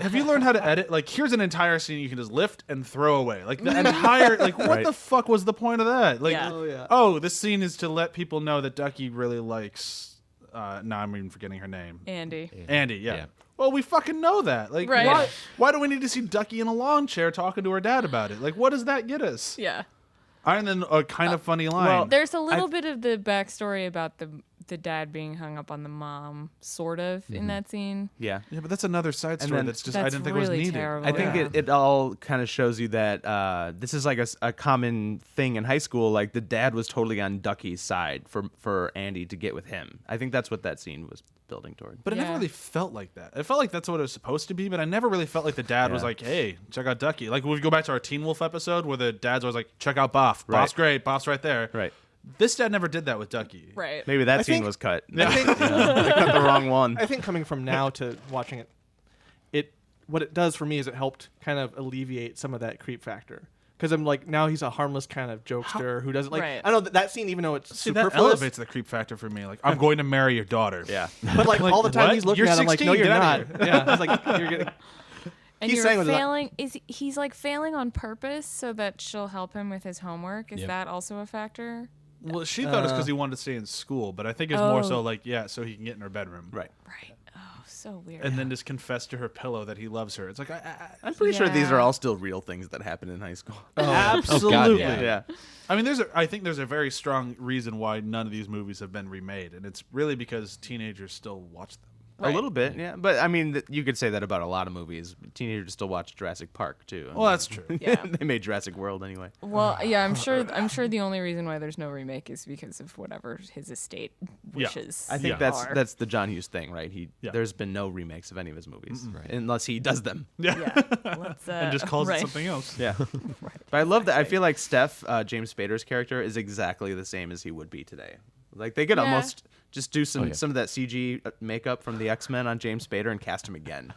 have you learned how to edit? Like, here's an entire scene you can just lift and throw away. Like the entire, like, what Right. the fuck was the point of that? Like, Yeah. Oh, yeah. oh, this scene is to let people know that Ducky really likes. Now I'm even forgetting her name. Andy. Andy, yeah. Yeah. Well, we fucking know that. Like, Right. why do we need to see Ducky in a lawn chair talking to her dad about it? Like, what does that get us? Yeah. And then a kind of funny line. There's a little bit of the backstory about the dad being hung up on the mom, sort of, in that scene. Yeah. Yeah, but that's another side story then- that's just That's I didn't think really was needed. terrible. I think Yeah. it all kind of shows you that this is like a common thing in high school. Like the dad was totally on Ducky's side for Andy to get with him. I think that's what that scene was building toward. But it never Yeah. really felt like that. It felt like that's what it was supposed to be, but I never really felt like the dad was Yeah. like, "Hey, check out Ducky." Like when we go back to our Teen Wolf episode where the dad's always like, "Check out Boff. Boff's great. Boff's right there." Right. This dad never did that with Ducky. Right. Maybe that I scene think- was cut. I think They cut the wrong one. I think coming from now to watching it, what it does for me is it helped kind of alleviate some of that creep factor. Because I'm like, now he's a harmless kind of jokester who doesn't like. Right. I know that scene, even though it's See, that superfluous, elevates the creep factor for me. Like, I'm going to marry your daughter. Yeah. but like, all the time what? he's looking You're at him like, 16, no, you're get not. outta here. Yeah, it's like you're getting. And He's you're saying with that- failing. He's like failing on purpose so that she'll help him with his homework? Is Yep. that also a factor? Well, she thought it's because he wanted to stay in school, but I think it's more so Oh. like, yeah, so he can get in her bedroom. Right. Right. Oh, so weird. And then just confess to her pillow that he loves her. It's like, I'm pretty sure these Yeah. are all still real things that happen in high school. absolutely. yeah. Yeah. I mean, I think there's a very strong reason why none of these movies have been remade, and it's really because teenagers still watch them. A little bit, yeah. But I mean, you could say that about a lot of movies. Teenagers still watch Jurassic Park too. Well, that's true. Yeah. They made Jurassic World anyway. Well, yeah, I'm sure the only reason why there's no remake is because of whatever his estate wishes. I think Yeah. that's the John Hughes thing, right? Yeah. There's been no remakes of any of his movies, Right. unless he does them. Yeah. Let's, And just calls right. it something else. Yeah. But I love that. I feel like Steph, James Spader's character, is exactly the same as he would be today. Like they could Yeah. almost just do some yeah. of that CG makeup from the X-Men on James Spader and cast him again.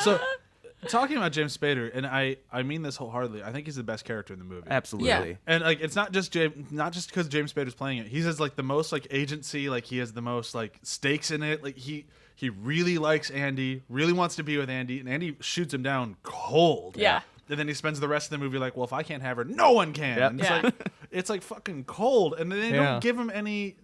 So talking about James Spader, and I mean this wholeheartedly. I think he's the best character in the movie. Absolutely. Yeah. And like, it's not just because James Spader's playing it. He has like the most like agency. Like he has the most like stakes in it. Like he really likes Andy, really wants to be with Andy, and Andy shoots him down cold. Yeah. And then he spends the rest of the movie like, well, if I can't have her, no one can. Yep. And it's Yeah. like it's like fucking cold, and then they Yeah. don't give him any.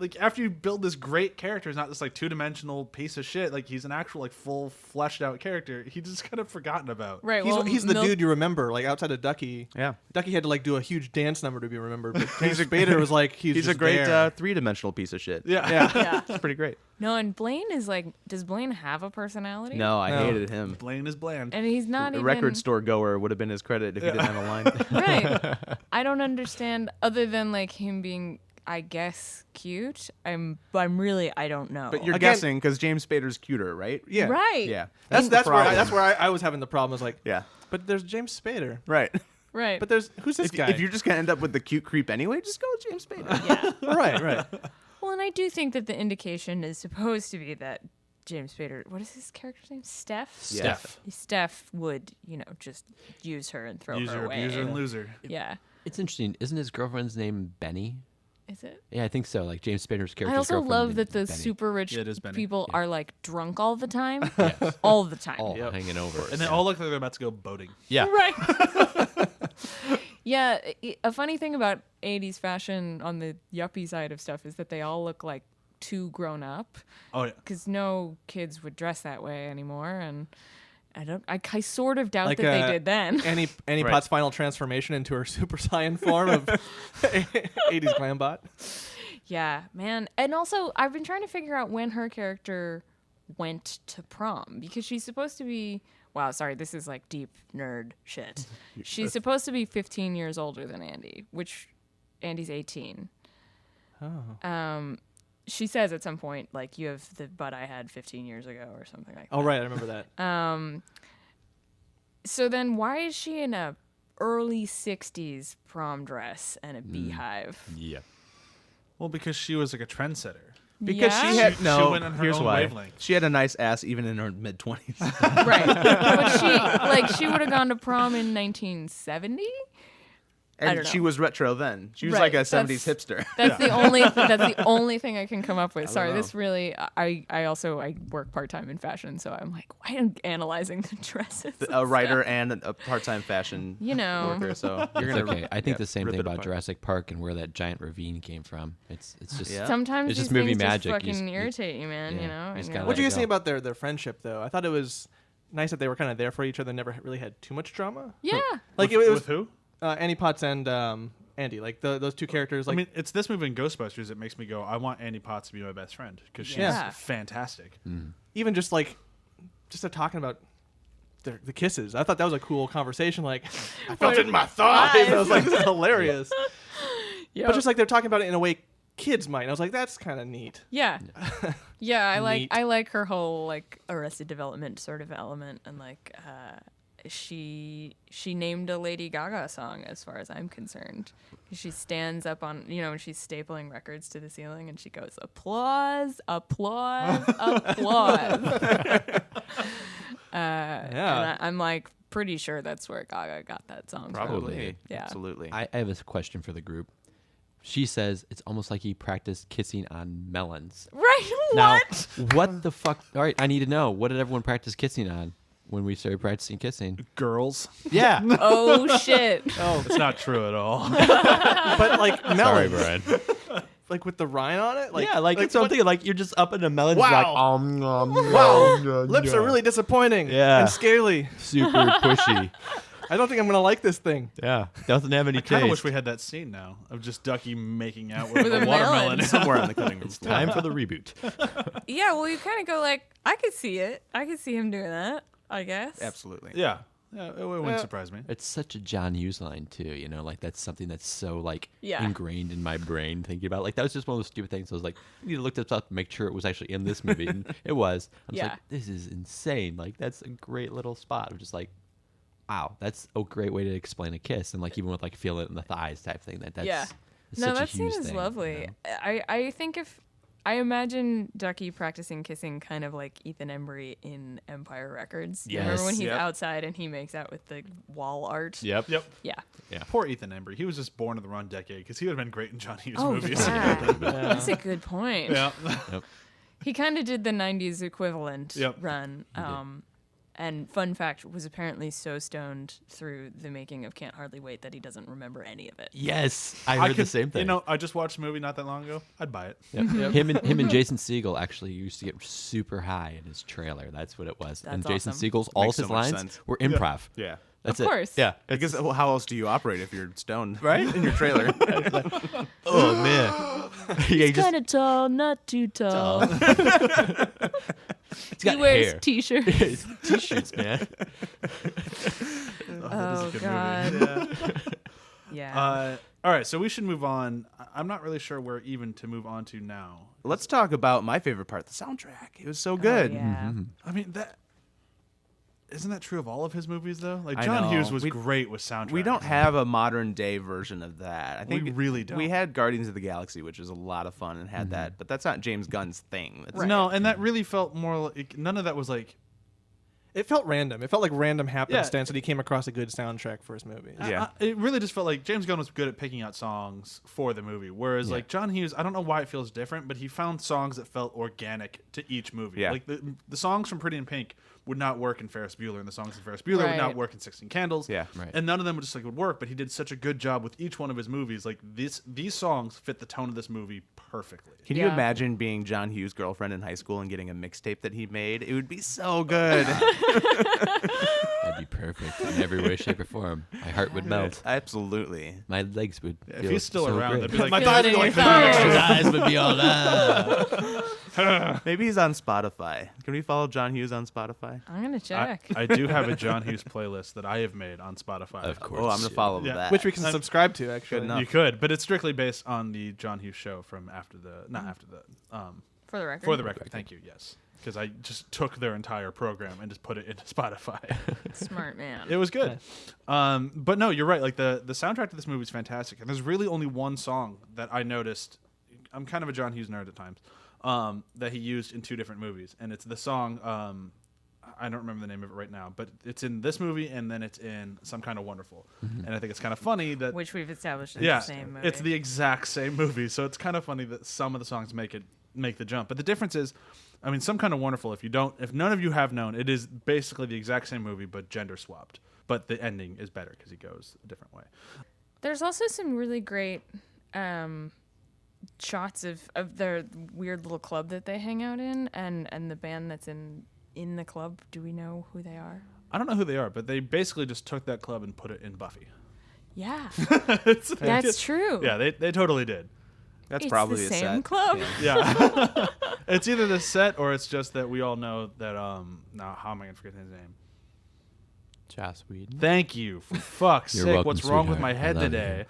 Like, after you build this great character, he's not this like 2-dimensional piece of shit. Like, he's an actual like full fleshed out character. He just kind of forgotten about. Right. He's the Mil- dude you remember, like outside of Ducky. Yeah. Ducky had to like do a huge dance number to be remembered, but James Spader was like He's a just great there. 3-dimensional piece of shit. Yeah. Yeah. It's pretty great. No, and Blaine is like, does Blaine have a personality? No, I No. hated him. Blaine is bland. And he's not A even record store goer would have been his credit if he didn't have a line. right. I don't understand other than like him being, I guess, cute. I don't know. But you're Again- guessing because James Spader's cuter, right? Yeah. right. Yeah. That's the where problem. I was having the problem. I was like, Yeah. but there's James Spader. Right. Right. But there's who's this If, guy? if you're just gonna end up with the cute creep anyway, just go with James Spader. yeah. right. Well, and I do think that the indication is supposed to be that James Spader, what is his character's name? Steph? Yeah. Steph would, just use her and throw User, her away. abuser, and loser. Yeah. It's interesting. Isn't his girlfriend's name Benny? Is it? Yeah, I think so. Like James Spader's character. I also love that the super rich Yeah, it is Benny. people are like drunk all the time. All the time. all hanging over. And they all look like they're about to go boating. yeah. Right. Yeah. A funny thing about 80s fashion on the yuppie side of stuff is that they all look like too grown up. Oh yeah. Because no kids would dress that way anymore. And I sort of doubt Like, that they did then. Annie Right. Potts' final transformation into her Super Saiyan form of 80s glam bot. Yeah, man. And also, I've been trying to figure out when her character went to prom because she's supposed to be. Wow, sorry, this is like deep nerd shit. She's supposed to be 15 years older than Andy, which Andy's 18. Oh. She says at some point, like, you have the butt I had 15 years ago or something like that. Oh, right. I remember that. So then why is she in a early 60s prom dress and a beehive? Yeah. Well, because she was like a trendsetter. Because Yeah? she had She no. went on her here's own why. wavelength. She had a nice ass even in her mid-20s. Right. But she would have gone to prom in 1970? I don't And she know. was retro then. She was Right, like a 70s that's- hipster. That's the only thing I can come up with. Sorry, this really I work part-time in fashion, so I'm like, why am I analyzing the dresses? A writer and a part-time fashion worker. worker. So you're It's gonna okay. I think yeah, the same rip thing it about apart. Jurassic Park and where that giant ravine came from. It's just Yeah. Sometimes It's these just movie things magic. just You fucking just- you- irritate you, man. yeah, You know. you just And gotta you're What do you let guys it think go. about their friendship, though? I thought it was nice that they were kind of there for each other, never really had too much drama. yeah. Like with, it was with who? Annie Potts and Andy, like those two characters. Like I mean, it's this movie in Ghostbusters that makes me go, I want Annie Potts to be my best friend because she's Yeah. fantastic. even just talking about the kisses. I thought that was a cool conversation. Like I felt it in my thighs. I was like, this is hilarious. Yeah. But just like they're talking about it in a way kids might. And I was like, that's kind of neat. Yeah. Yeah, Neat. I like her whole like Arrested Development sort of element, and like she named a Lady Gaga song as far as I'm concerned. She stands up on, when she's stapling records to the ceiling and she goes, applause, applause, applause. Yeah. And I'm like pretty sure that's where Gaga got that song from. Probably. Yeah. Absolutely. I have a question for the group. She says it's almost like he practiced kissing on melons. Right, Now, what? what the fuck? All right, I need to know. What did everyone practice kissing on when we started practicing kissing? Girls. Yeah. Oh, shit. Oh, It's not true at all. but like melons, Brian. like with the rind on it. yeah, like it's something like you're just up in the melons. Wow. Like, Wow, lips are really disappointing. Yeah. and scaly. super pushy. I don't think I'm gonna like this thing. Yeah, doesn't have any I kind taste. of wish we had that scene now of just Ducky making out with, With a a watermelon melon. somewhere on the cutting room floor. Time for the reboot. Yeah, well, you kind of go like, I could see it. I could see him doing that, I guess. Absolutely. Yeah. Yeah, it wouldn't surprise me. It's such a John Hughes line too, like that's something that's so like Yeah. ingrained in my brain thinking about. Like that was just one of those stupid things. I was like, I need to look this up to make sure it was actually in this movie, and it was. I was Yeah. like, this is insane. Like that's a great little spot of just like, wow, that's a great way to explain a kiss, and like even with like feel it in the thighs type thing. That's Yeah. it's No, such a that scene Hughes is thing, lovely. you know? I think if I imagine Ducky practicing kissing kind of like Ethan Embry in Empire Records. You remember when Yes. he's Yep. outside and he makes out with the wall art? Yep. Yep. Yeah. Poor Ethan Embry. He was just born in the wrong decade because he would have been great in John Hughes Oh, movies. yeah. That's a good point. Yeah. He kind of did the 90s equivalent Yep. run. And fun fact, was apparently so stoned through the making of Can't Hardly Wait that he doesn't remember any of it. Yes, I heard the same thing. You know, I just watched a movie not that long ago. I'd buy it. Yep. Him and Jason Segel actually used to get super high in his trailer. That's what it was. and That's Jason awesome. Segel's all Makes of his so much lines sense. were improv. Yeah. That's Of it. course. Yeah. Because how else do you operate if you're stoned? Right? In your trailer. Oh man. Yeah, he just Kind of tall, not too tall. he's got He wears hair. t-shirts. T-shirts, man. Oh, Good God. movie. Yeah. All right, so we should move on. I'm not really sure where even to move on to now. Let's talk about my favorite part, the soundtrack. It was so good. Oh, yeah. I mean, that isn't that true of all of his movies though? Like I John know. Hughes was We- great with soundtracks. We don't have a modern day version of that. I We think really don't. We had Guardians of the Galaxy, which was a lot of fun and had Mm-hmm. that, but that's not James Gunn's thing. That's No, and that really felt more like none of that was like It felt random. It felt like random happenstance that he came across a good soundtrack for his movie. Yeah. it really just felt like James Gunn was good at picking out songs for the movie, whereas like John Hughes, I don't know why it feels different, but he found songs that felt organic to each movie. Yeah. Like the songs from Pretty in Pink would not work in Ferris Bueller, and the songs in Ferris Bueller would not Right. work in 16 Candles. Yeah. Right. And none of them would just like would work, but he did such a good job with each one of his movies. Like these songs fit the tone of this movie perfectly. Can you Yeah. imagine being John Hughes' girlfriend in high school and getting a mixtape that he made? It would be so good. That'd be perfect in every way, shape, or form. My heart would melt. Absolutely. My legs would. If feel he's still so around, great. I'd be like, My Feel thighs it in would your go like thighs. His eyes would be all up. Maybe he's on Spotify. Can we follow John Hughes on Spotify? I'm going to check. I do have a John Hughes playlist that I have made on Spotify. Of course. Oh, I'm going to follow Yeah. that. Which we can subscribe to, actually. Good enough. You could, but it's strictly based on the John Hughes show from For the record. for the record. Thank you. Yes, because I just took their entire program and just put it into Spotify. Smart man. It was good. But no, you're right. Like the soundtrack to this movie is fantastic, and there's really only one song that I noticed. I'm kind of a John Hughes nerd at times. That he used in two different movies, and it's the song. I don't remember the name of it right now, but it's in this movie, and then it's in Some Kind of Wonderful. And I think it's kind of funny that Which we've established is yeah, the same movie. it's the exact same movie. So it's kind of funny that some of the songs make the jump. But the difference is, I mean, Some Kind of Wonderful. If none of you have known, it is basically the exact same movie but gender swapped. But the ending is better because he goes a different way. There's also some really great shots of their weird little club that they hang out in, and the band that's in the club. Do we know who they are? I don't know who they are, but they basically just took that club and put it in Buffy. Yeah, It's- that's true. Yeah, they totally did. That's It's probably the a same set. club. Yeah. Yeah. It's either the set or it's just that we all know that now how am I gonna forget his name? Joss Whedon. Thank you. For fuck's You're sake, welcome, what's wrong with sweetheart. my I head love today?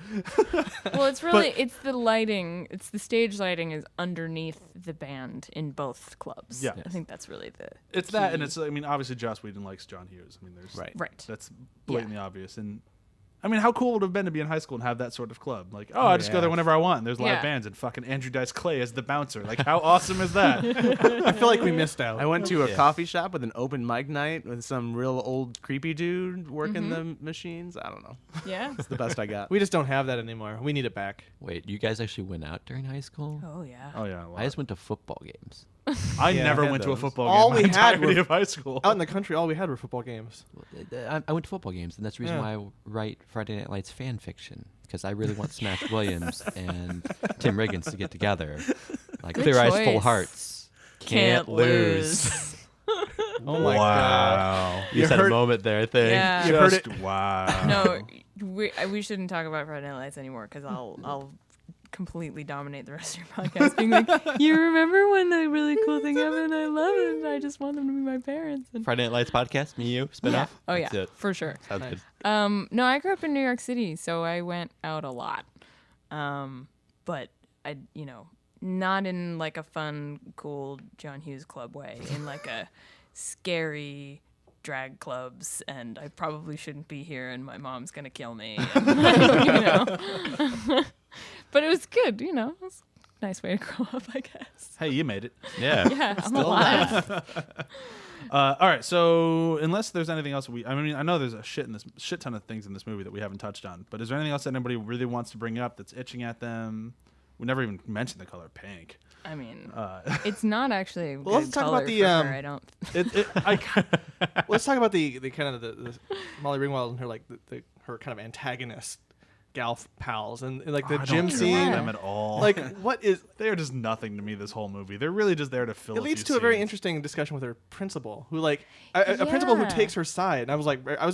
Well, it's really it's the lighting. It's the stage lighting is underneath the band in both clubs. Yeah. I think that's really the. It's that, and key. it's I mean obviously Joss Whedon likes John Hughes. I mean there's Right. that's blatantly obvious. And I mean how cool would it have been to be in high school and have that sort of club? Like I just go there whenever I want. And there's live Yeah. bands and fucking Andrew Dice Clay as the bouncer. Like how awesome is that? I feel like we missed out. I went to a coffee shop with an open mic night with some real old creepy dude working the machines. I don't know. Yeah. It's the best I got. We just don't have that anymore. We need it back. Wait, you guys actually went out during high school? Oh yeah. Oh yeah. I just went to football games. I Yeah, never I had went to a those. football All game we my had entirety were- of high school. Out in the country, all we had were football games. I went to football games, and that's the reason Yeah. why I write Friday Night Lights fan fiction, because I really want Smash Williams and Tim Riggins to get together. Like Good Clear Eyes, Full choice. Hearts. Can't lose. Oh my god. You You had a heard- moment there, I think. Yeah. You heard Just it. wow. No, we shouldn't talk about Friday Night Lights anymore because I'll completely dominate the rest of your podcast, being like, you remember when the really cool thing happened? I love it. And I just want them to be my parents. And Friday Night Lights podcast, me, you, spin off. oh That's yeah, it. for sure. Sounds good. No, I grew up in New York City, so I went out a lot. But I, not in like a fun, cool John Hughes club way, in like a scary drag clubs, and I probably shouldn't be here, and my mom's gonna kill me. And, But it was good, It was nice way to grow up, I guess. Hey, you made it. Yeah. Yeah, I'm alive. All right, so unless there's anything else I know there's a shit ton of things in this movie that we haven't touched on, but is there anything else that anybody really wants to bring up that's itching at them? We never even mentioned the color pink. I mean, it's not actually a Well, let's good talk color about the, for her, I don't. Let's talk about the kind of the Molly Ringwald and her her kind of antagonist gal pals and like the I gym don't care scene. about them at all. Like what is? They are just nothing to me this whole movie. They're really just there to fill. It leads to a very interesting discussion with her principal, who a principal who Yeah. takes her side. And I was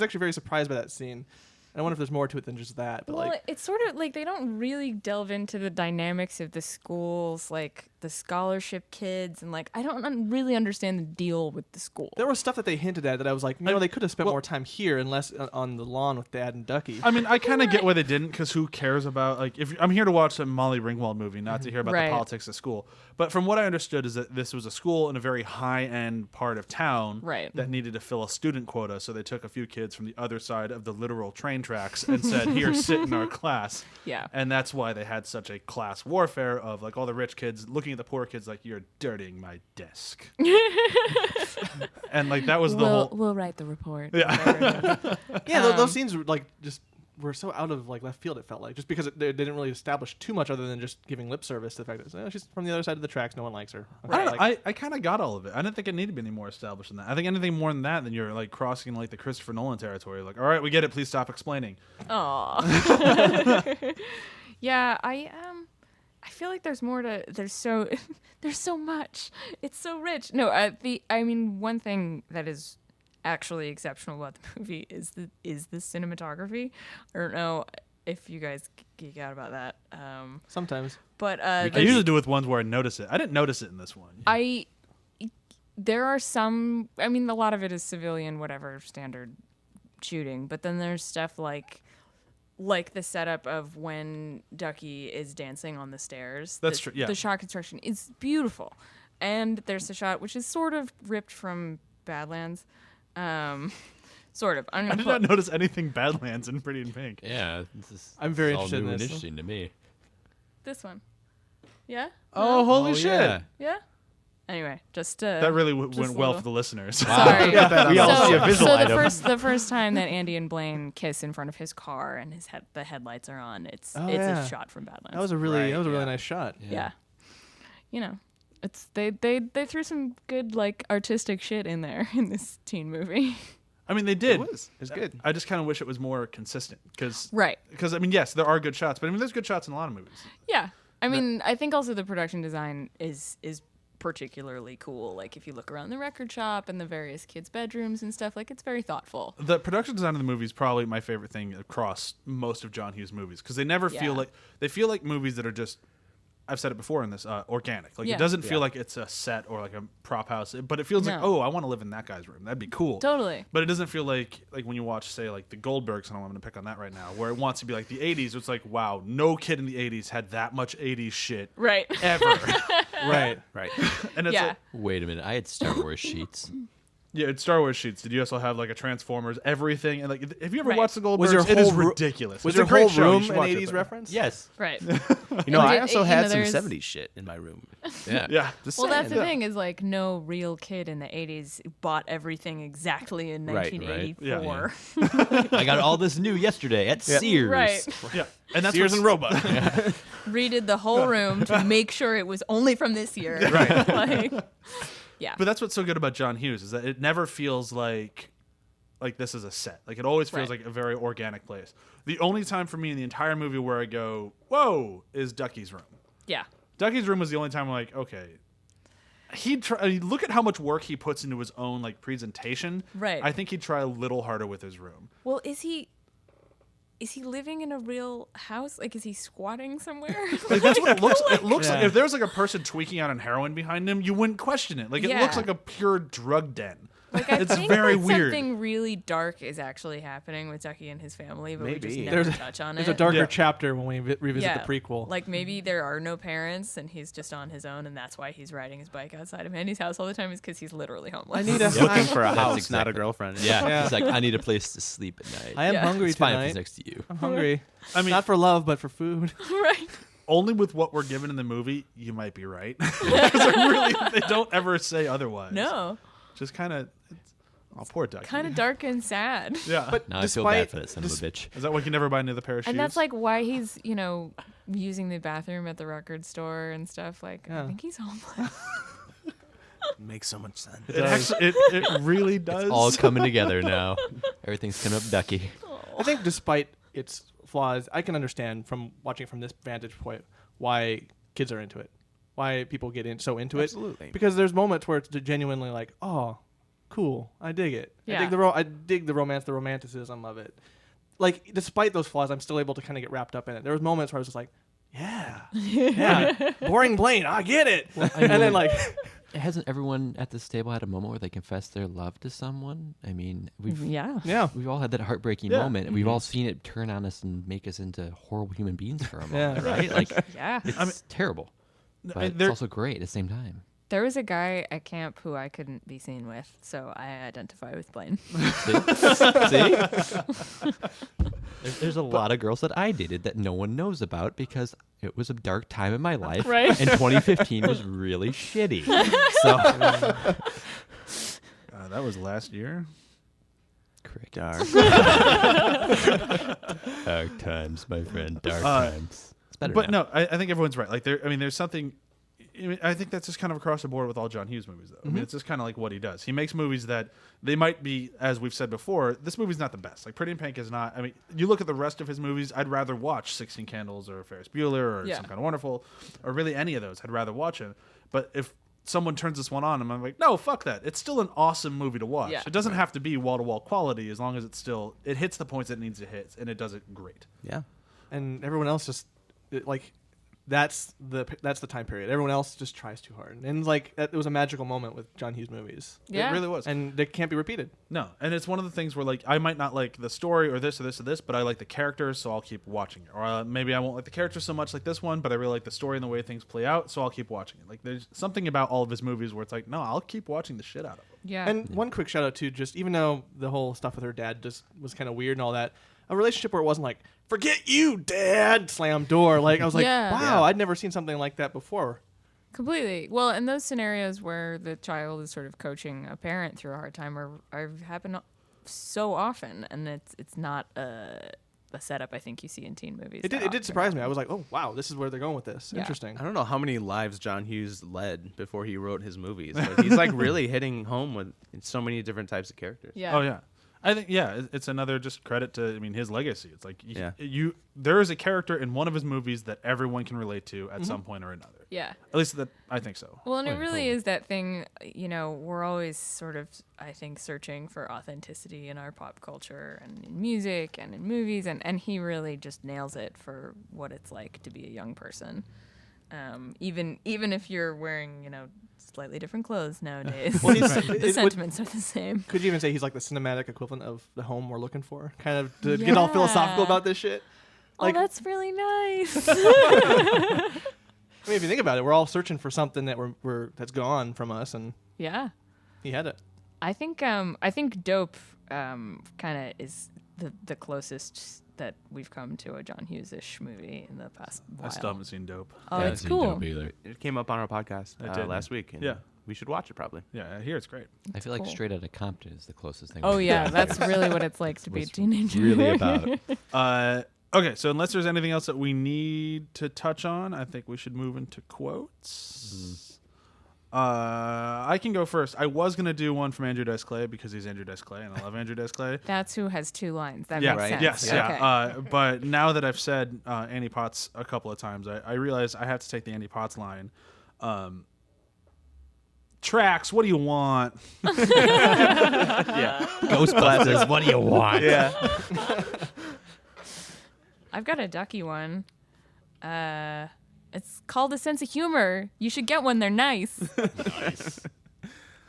actually very surprised by that scene. And I wonder if there's more to it than just that. But Well, it's sort of like they don't really delve into the dynamics of the schools, like the scholarship kids, and like I don't really understand the deal with the school. there was stuff that they hinted at that I was like, they could have spent more time here and less on the lawn with Dad and Ducky. I mean, I kind of get why they didn't, because who cares about, like, if I'm here to watch a Molly Ringwald movie, not to hear about Right. the politics of school. But from what I understood is that this was a school in a very high-end part of town Right. that needed to fill a student quota, so they took a few kids from the other side of the literal train tracks and said, here, sit in our class. Yeah. And that's why they had such a class warfare of, like, all the rich kids looking at the poor kids like, you're dirtying my desk. And, like, that was the whole... We'll write the report. Yeah. Yeah, those scenes were were so out of left field. It felt like just because they didn't really establish too much other than just giving lip service to the fact that she's from the other side of the tracks. No one likes her. I kind of got all of it. I didn't think it needed to be any more established than that. I think anything more than that, then you're like crossing like the Christopher Nolan territory. Like, all right, we get it. Please stop explaining. Aw. Yeah, I feel like there's more to. There's so much. It's so rich. No, one thing that is actually exceptional about the movie is the cinematography. I don't know if you guys geek out about that. Sometimes. But I usually do with ones where I notice it. I didn't notice it in this one. There are some. I mean, a lot of it is civilian, whatever standard shooting. But then there's stuff like the setup of when Ducky is dancing on the stairs. That's true. Yeah. The shot construction is beautiful, and there's a shot which is sort of ripped from Badlands. Sort of. I did not notice anything Badlands in Pretty in Pink. Yeah, I'm very all interested in new and this. interesting to me. This one. Yeah? Oh, holy shit. Yeah. Yeah? Anyway, just That really just went a well little- for the listeners. Sorry. We all see a visual so item. the first time that Andy and Blaine kiss in front of his car and the headlights are on, it's yeah. a shot from Badlands. That was a really nice shot. yeah. You know, it's they threw some good artistic shit in there in this teen movie. I mean, they did. It was good. I just kind of wish it was more consistent. Right. Because, I mean, yes, there are good shots, but I mean, there's good shots in a lot of movies. Yeah. I mean, I think also the production design is particularly cool. Like if you look around the record shop and the various kids' bedrooms and stuff, it's very thoughtful. The production design of the movie is probably my favorite thing across most of John Hughes movies, because they never feel like movies that are just, I've said it before in this, organic. Like Yeah. it doesn't feel like it's a set or like a prop house, but it feels like, No. oh, I want to live in that guy's room. That'd be cool. Totally. But it doesn't feel like when you watch, say, like the Goldbergs, and I'm going to pick on that right now, where it wants to be like the 80s. It's like, wow, no kid in the 80s had that much 80s shit Right. ever. Right. And it's Yeah. like, Wait a minute, I had Star Wars sheets. yeah, it's Star Wars sheets. Did you also have like a Transformers, everything? And like, have you ever Right. watched the Goldbergs? Was your It is whole ro- ridiculous. Was It's your a great whole show. You room should an watch it, 80s but- reference? Yes. Right. I also had some there's- 70s shit in my room. Yeah. Yeah. Just Well, that's saying. the thing is no real kid in the 80s bought everything exactly in Right, right. 1984. I got all this new yesterday at Sears. Right. Yeah. And that's Sears what's- and Roebuck. Redid the whole room to make sure it was only from this year. Right. Yeah. But that's what's so good about John Hughes, is that it never feels like this is a set. Like it always feels Right. like a very organic place. The only time for me in the entire movie where I go, whoa, is Ducky's room. Yeah. Ducky's room was the only time I'm like, okay. Look at how much work he puts into his own presentation. Right. I think he'd try a little harder with his room. Well, is he living in a real house? Like, is he squatting somewhere? Like that's what it looks. It looks Yeah. like if there was a person tweaking out on heroin behind him, you wouldn't question it. Like it Yeah. looks like a pure drug den. Like, I It's think very that weird. something really dark is actually happening with Ducky and his family, but we just Maybe. never touch on There's it. a darker Yeah. chapter when we revisit Yeah. the prequel. Like maybe there are no parents and he's just on his own, and that's why he's riding his bike outside of Andy's house all the time, is because he's literally homeless. I need a. Looking for a That's house, exactly- not a girlfriend. Yeah. Yeah. He's like, I need a place to sleep at night. I am Yeah. hungry It's fine if tonight. it's next to you. I'm hungry. I mean, Not for love, but for food. Right. only with what we're given in the movie, you might be right. Because they don't ever say otherwise. No. Just kind of, oh, poor Ducky. Kind of dark and sad. Yeah. But Now I feel bad for that son of a bitch. Is that why you can never buy another pair of shoes? And that's like why he's, using the bathroom at the record store and stuff. Like, I Yeah. think he's homeless. Makes so much sense. it really does. It's all coming together now. Everything's coming up ducky. I think despite its flaws, I can understand from watching it from this vantage point why kids are into it, why people get so into Absolutely. it. Because there's moments where it's genuinely like, oh, cool, I dig it. Yeah. I dig the romance, the romanticism of it. Like, despite those flaws, I'm still able to kind of get wrapped up in it. There was moments where I was just like, yeah, boring Blaine, I get it. And then like, Hasn't everyone at this table had a moment where they confess their love to someone? I mean, we've yeah. we've all had that heartbreaking Yeah. moment, and we've all seen it turn on us and make us into horrible human beings for a Yeah. moment, right? Like, Yeah. it's terrible, but it's there- also great at the same time. There was a guy at camp who I couldn't be seen with, so I identify with Blaine. See? There's a lot of girls that I dated that no one knows about because it was a dark time in my life, Right. and 2015 was really shitty. So, that was last year. Dark. Dark times, my friend. Dark times. It's better But now. no, I think everyone's right. Like there's something. I think that's just kind of across the board with all John Hughes movies, though. I mean, it's just kind of like what he does. He makes movies that they might be, as we've said before, this movie's not the best. Like Pretty in Pink is not. I mean, you look at the rest of his movies, I'd rather watch 16 Candles or Ferris Bueller or Yeah. Some Kind of Wonderful, or really any of those. I'd rather watch it. But if someone turns this one on, and I'm like, no, fuck that. It's still an awesome movie to watch. Yeah. It doesn't have to be wall to wall quality as long as it hits the points it needs to hit, and it does it great. Yeah. And everyone else just like that's the time period. Everyone else just tries too hard, and like it was a magical moment with John Hughes movies. Yeah. It really was. And they can't be repeated. No, and it's one of the things where like I might not like the story or this or this or this, but I like the characters, so I'll keep watching it. Or maybe I won't like the characters so much like this one, but I really like the story and the way things play out, so I'll keep watching it. Like there's something about all of his movies where it's like, no, I'll keep watching the shit out of them. Yeah. And one quick shout out to just even though the whole stuff with her dad just was kind of weird and all that, a relationship where it wasn't like forget you, Dad, slam door. Like I was like, Yeah. wow, Yeah. I'd never seen something like that before. Completely. Well, and those scenarios where the child is sort of coaching a parent through a hard time are happen so often, and it's not a setup I think you see in teen movies. It did surprise me. I was like, oh wow, this is where they're going with this. Yeah. Interesting. I don't know how many lives John Hughes led before he wrote his movies, but he's like really hitting home with so many different types of characters. Yeah. Oh yeah. I think it's another just credit to his legacy. It's like Yeah. there is a character in one of his movies that everyone can relate to at some point or another. Yeah. At least that I think so. Well, and it yeah, really totally. is that thing, we're always sort of, I think, searching for authenticity in our pop culture and in music and in movies, and he really just nails it for what it's like to be a young person. Even if you're wearing, slightly different clothes nowadays, Well, he's- the sentiments are the same. Could you even say he's like the cinematic equivalent of the home we're looking for? Kind of to get all philosophical Yeah. about this shit. Like, Oh, that's really nice. I mean, if you think about it, we're all searching for something that that's gone from us, and Yeah. he had it. I think Dope kind of is the closest that we've come to a John Hughes-ish movie in the past while. I still haven't seen Dope. Oh, Yeah, it's seen cool. Dope either. It came up on our podcast It did. last week. And Yeah. we should watch it probably. Yeah, I hear it's great. I feel like Cool. Straight Outta Compton is the closest thing. Oh we've yeah, done that's here. really what it's like to be a What's teenager. really about it. Okay, so unless there's anything else that we need to touch on, I think we should move into quotes. I can go first. I was going to do one from Andrew Dice Clay because he's Andrew Dice Clay, and I love Andrew Dice Clay. That's who has two lines. That Yeah, makes sense. yes, Okay. yeah. But now that I've said Annie Potts a couple of times, I realize I have to take the Annie Potts line. Tracks, what do you want? Yeah. Ghostbusters, what do you want? Yeah. I've got a Ducky one. It's called a sense of humor. You should get one. They're nice.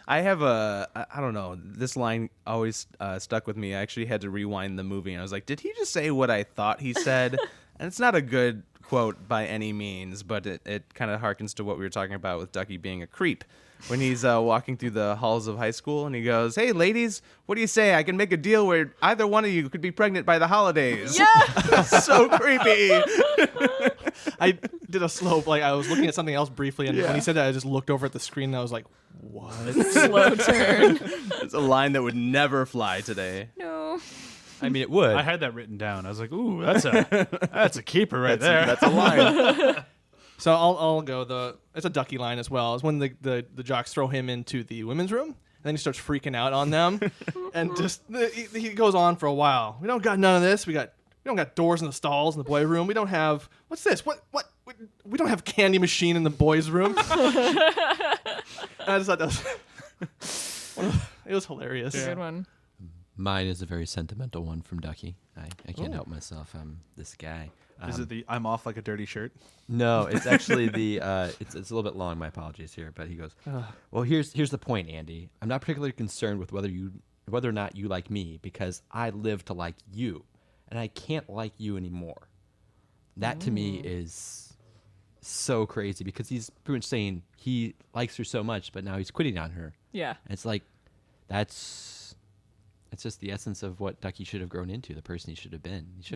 I have I don't know. This line always stuck with me. I actually had to rewind the movie, and I was like, did he just say what I thought he said? And it's not a good quote by any means, but it kind of harkens to what we were talking about with Ducky being a creep. When he's walking through the halls of high school, and he goes, hey, ladies, what do you say? I can make a deal where either one of you could be pregnant by the holidays. Yeah. So creepy. I did a slow, like I was looking at something else briefly, and when he said that, I just looked over at the screen and I was like, what? Slow turn. It's a line that would never fly today. No. I mean, it would. I had that written down. I was like, ooh, that's a keeper right there. That's a line. So I'll go. It's a ducky line as well. It's when the jocks throw him into the women's room, and then he starts freaking out on them, and just he goes on for a while. We don't got none of this. We don't got doors in the stalls in the boy room. We don't have what's this? What? We don't have candy machine in the boys' room. I just thought that was it was hilarious. That's a good one. Mine is a very sentimental one from Ducky. I can't help myself. I'm this guy. Is it the I'm off like a dirty shirt? No, it's actually the it's a little bit long. My apologies here, but he goes, well, here's the point, Andy. I'm not particularly concerned with whether or not you like me, because I live to like you, and I can't like you anymore. That to me is so crazy, because he's pretty much saying he likes her so much, but now he's quitting on her. Yeah. And it's like that's just the essence of what Ducky should have grown into, the person he should have been. He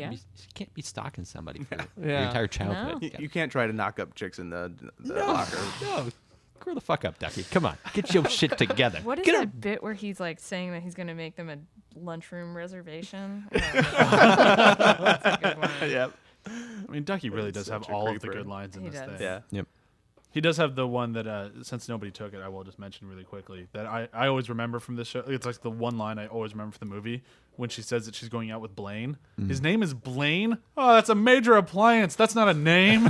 can't be stalking somebody for your entire childhood. You can't try to knock up chicks in the locker. No, grow the fuck up, Ducky. Come on, get your shit together. What is Get that bit where he's like saying that he's going to make them a lunchroom reservation? That's a good one. Yep. I mean, Ducky really does have such a all of the creeper. good lines in He this does. thing. Yeah. Yep. He does have the one that, since nobody took it, I will just mention really quickly, that I always remember from this show. It's like the one line I always remember from the movie, when she says that she's going out with Blaine. His name is Blaine? Oh, that's a major appliance. That's not a name.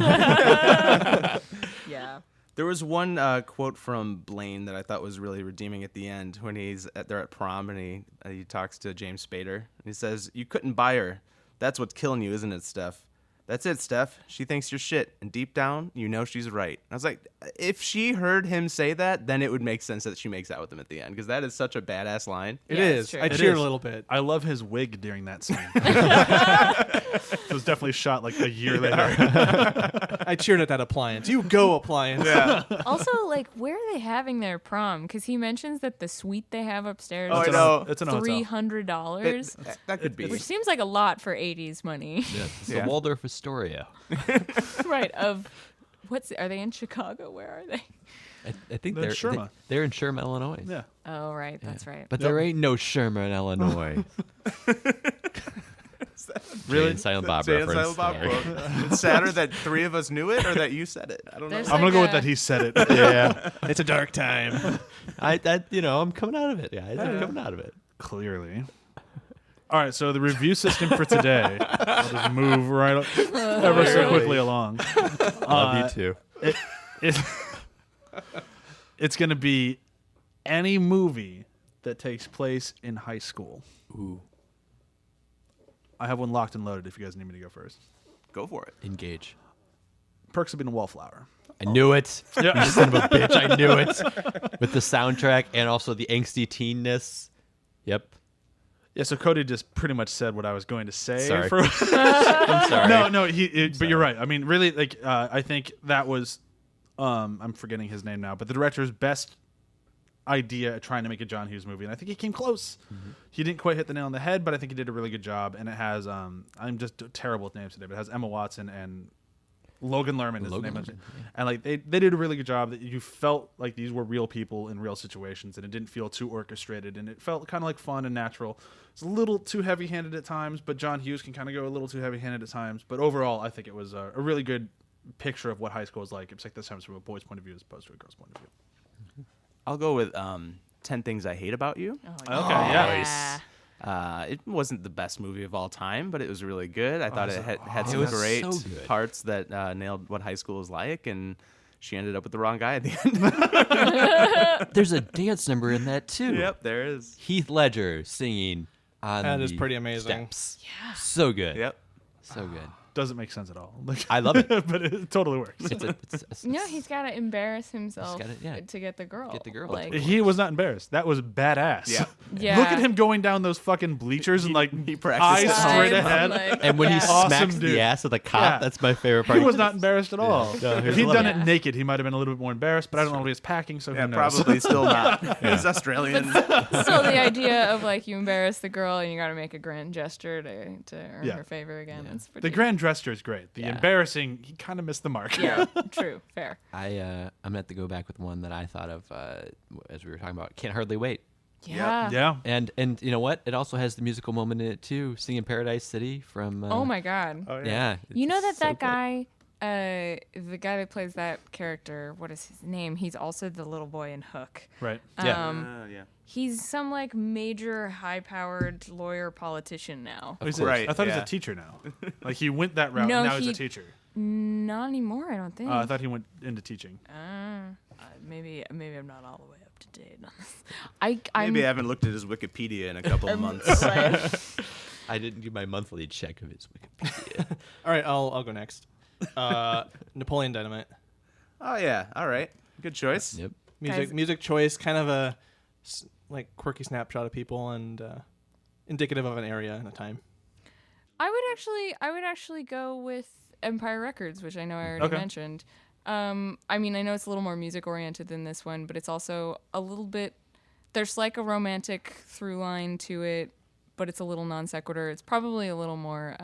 Yeah. There was one quote from Blaine that I thought was really redeeming at the end, when they're at prom and he talks to James Spader. He says, "You couldn't buy her. That's what's killing you, isn't it, Steph? That's it, Steph. She thinks you're shit, and deep down, you know she's right." I was like, if she heard him say that, then it would make sense that she makes out with him at the end, because that is such a badass line. It Yeah, is. it's true. I It cheered is. a little bit. I love his wig during that scene. It was definitely shot like a year later. I cheered at that appliance. You go, appliance. Yeah. Also, like, where are they having their prom? Because he mentions that the suite they have upstairs Oh, I is know. It's in a hotel. $300, That could be. which seems like a lot for 80s money. Yeah, it's Yeah. the Waldorf Astoria. Right. Are they in Chicago? Where are they? I think They're in Sherma. They're in Sherma, Illinois. Yeah. Oh, right. That's right. But there ain't no Sherma in Illinois. Really? Jay and Silent Bob Jay and reference. Silent Bob there. quote. It's sadder that three of us knew it, or that you said it. I don't know. There's I'm going to go with like that he said it. Yeah, It's a dark time. I'm coming out of it, guys. I'm coming out of it. Clearly. All right, so the review system for today, I'll just move right ever so quickly along. Love you too. It's going to be any movie that takes place in high school. Ooh, I have one locked and loaded if you guys need me to go first. go for it. Engage. Perks of being a wallflower. I knew it. Yeah. You son of a bitch. I knew it. With the soundtrack and also the angsty teenness. Yep. Yeah, so Cody just pretty much said what I was going to say. Sorry. For, I'm sorry. no, but you're right. I mean, really, like, I think that was, I'm forgetting his name now, but the director's best idea at trying to make a John Hughes movie, and I think he came close. Mm-hmm. He didn't quite hit the nail on the head, but I think he did a really good job. And it has, I'm just terrible with names today, but it has Emma Watson and Logan Lerman is the name of it. And like they did a really good job. That you felt like these were real people in real situations, and it didn't feel too orchestrated, and it felt kind of like fun and natural. It's a little too heavy-handed at times, but John Hughes can kind of go a little too heavy-handed at times. But overall, I think it was a really good picture of what high school is like. It's like this time it's from a boy's point of view as opposed to a girl's point of view. I'll go with 10 Things I Hate About You. Oh, Okay, yeah. It wasn't the best movie of all time, but it was really good. I thought it had some was great so good. parts that nailed what high school is like, and she ended up with the wrong guy at the end. There's a dance number in that too. Yep, there is. Heath Ledger singing on That the is pretty amazing. steps. Yeah. So good. Yep. So good. Doesn't make sense at all. Like, I love it. but it totally works. No, he's got to embarrass himself gotta- yeah. to get the girl. Get the girl. Like, He was not embarrassed. That was badass. Yeah. yeah. Look at him going down those fucking bleachers and like he eyes practiced straight Sides, ahead. like, And when yeah. he Awesome smacks dude. the ass of the cop, Yeah. that's my favorite part. He was not embarrassed at all. No, if he'd done it Yeah. naked, he might have been a little bit more embarrassed, but I don't know what he was packing, so Yeah, who knows? probably still not. He's Australian. Still, the idea of like you embarrass the girl and you got to make a grand gesture to earn Yeah. her favor again. It's pretty, The grand gesture is great. The Yeah. embarrassing, he kind of missed the mark. Yeah, true, fair. I'm gonna have to go back with one that I thought of as we were talking about. Can't hardly wait. Yeah. Yeah. And you know what? It also has the musical moment in it too. Singing Paradise City from. Oh my god. Yeah. You know that it's so good. guy, the guy that plays that character, what is his name? He's also the little boy in Hook. Right. Yeah. Yeah. He's some like major high-powered lawyer politician now. Oh, he's Right, I thought he's yeah. a teacher now. Like he went that route. No, and now he's he- a teacher. Not anymore, I don't think. I thought he went into teaching. Maybe I'm not all the way up to date on this. I'm Maybe I haven't looked at his Wikipedia in a couple of months. right. I didn't do my monthly check of his Wikipedia. All right, I'll go next. Napoleon Dynamite. Oh yeah. All right. Good choice. Yep. Music Guys- music choice, kind of a like quirky snapshot of people and indicative of an area and a time. I would actually go with Empire Records, which I know I already Okay. mentioned. I mean, I know it's a little more music oriented than this one, but it's also a little bit. There's like a romantic through line to it, but it's a little non sequitur. It's probably a little more,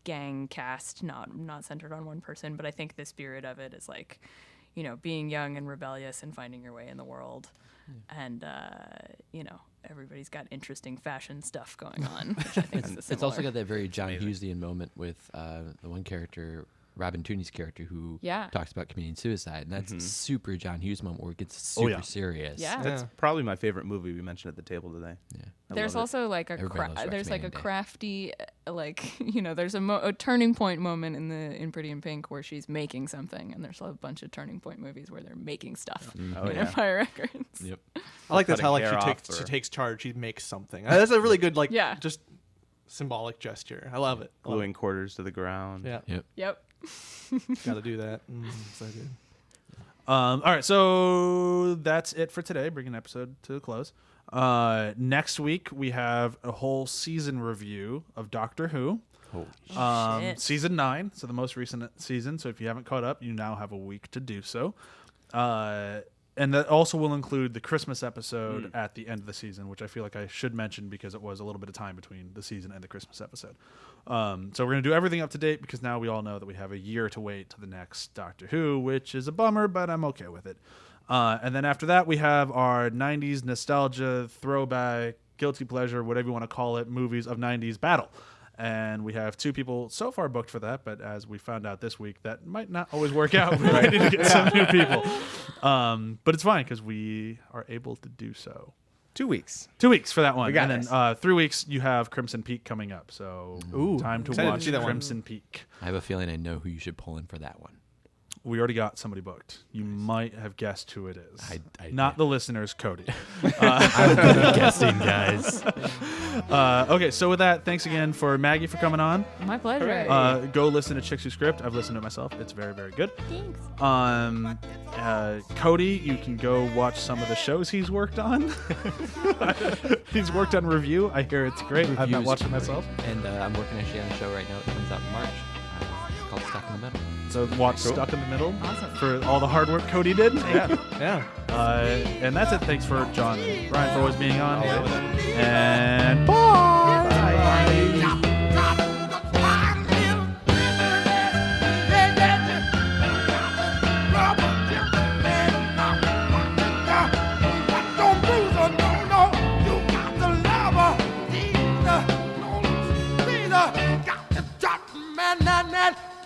gang cast, not centered on one person. But I think the spirit of it is like, being young and rebellious and finding your way in the world, and everybody's got interesting fashion stuff going on. Which I think is It's also similar. got that very John Hughesian moment with the one character, Robin Tooney's character, who Yeah. talks about committing suicide, and that's a super John Hughes moment where it gets Oh, super yeah. serious. Yeah. That's probably my favorite movie we mentioned at the table today. Yeah. I There's love it. also like Everybody loves there's like a Roxanne Day. crafty there's a turning point moment in Pretty in Pink where she's making something, and there's a bunch of turning point movies where they're making stuff Oh, in yeah. Empire Records. Yep. I like that's Cutting how like hair off she or- takes charge. She makes something. That's a really good Yeah. just symbolic gesture. I love it. I love Gluing quarters to the ground. it. Yeah, Yep. Yep. got to do that. So good. All right, so that's it for today. Bringing the episode to a close. Next week we have a whole season review of Doctor Who. Shit. Season 9, so the most recent season. So if you haven't caught up, you now have a week to do so. And that also will include the Christmas episode at the end of the season, which I feel like I should mention because it was a little bit of time between the season and the Christmas episode. So we're going to do everything up to date because now we all know that we have a year to wait to the next Doctor Who, which is a bummer, but I'm okay with it. And then after that, we have our 90s nostalgia, throwback, guilty pleasure, whatever you want to call it, movies of 90s battle. And we have 2 people so far booked for that, but as we found out this week, that might not always work out. We might need to get some new people. But it's fine because we are able to do so. 2 weeks. 2 weeks for that one. We got and this. then 3 weeks, you have Crimson Peak coming up. So time to excited to watch see that one. Crimson Peak. I have a feeling I know who you should pull in for that one. We already got somebody booked. You might have guessed who it is. I Not the listeners, Cody. I'm good at guessing, guys. Okay, so with that, thanks again for Maggie for coming on. My pleasure. Go listen to Chicks Who Script. I've listened to it myself. It's very, very good. Thanks. Cody, you can go watch some of the shows he's worked on. He's worked on Review. I hear it's great. I've not Reviews. watched it myself. And I'm working actually on a show right now that comes out in March. It's called Stuck in the Middle. So watch Stuck in the Middle Awesome. for all the hard work Cody did. Yeah. And that's it. Thanks for John and Brian for always being on. And bye.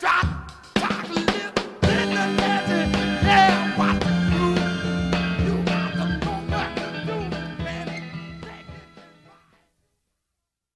Drop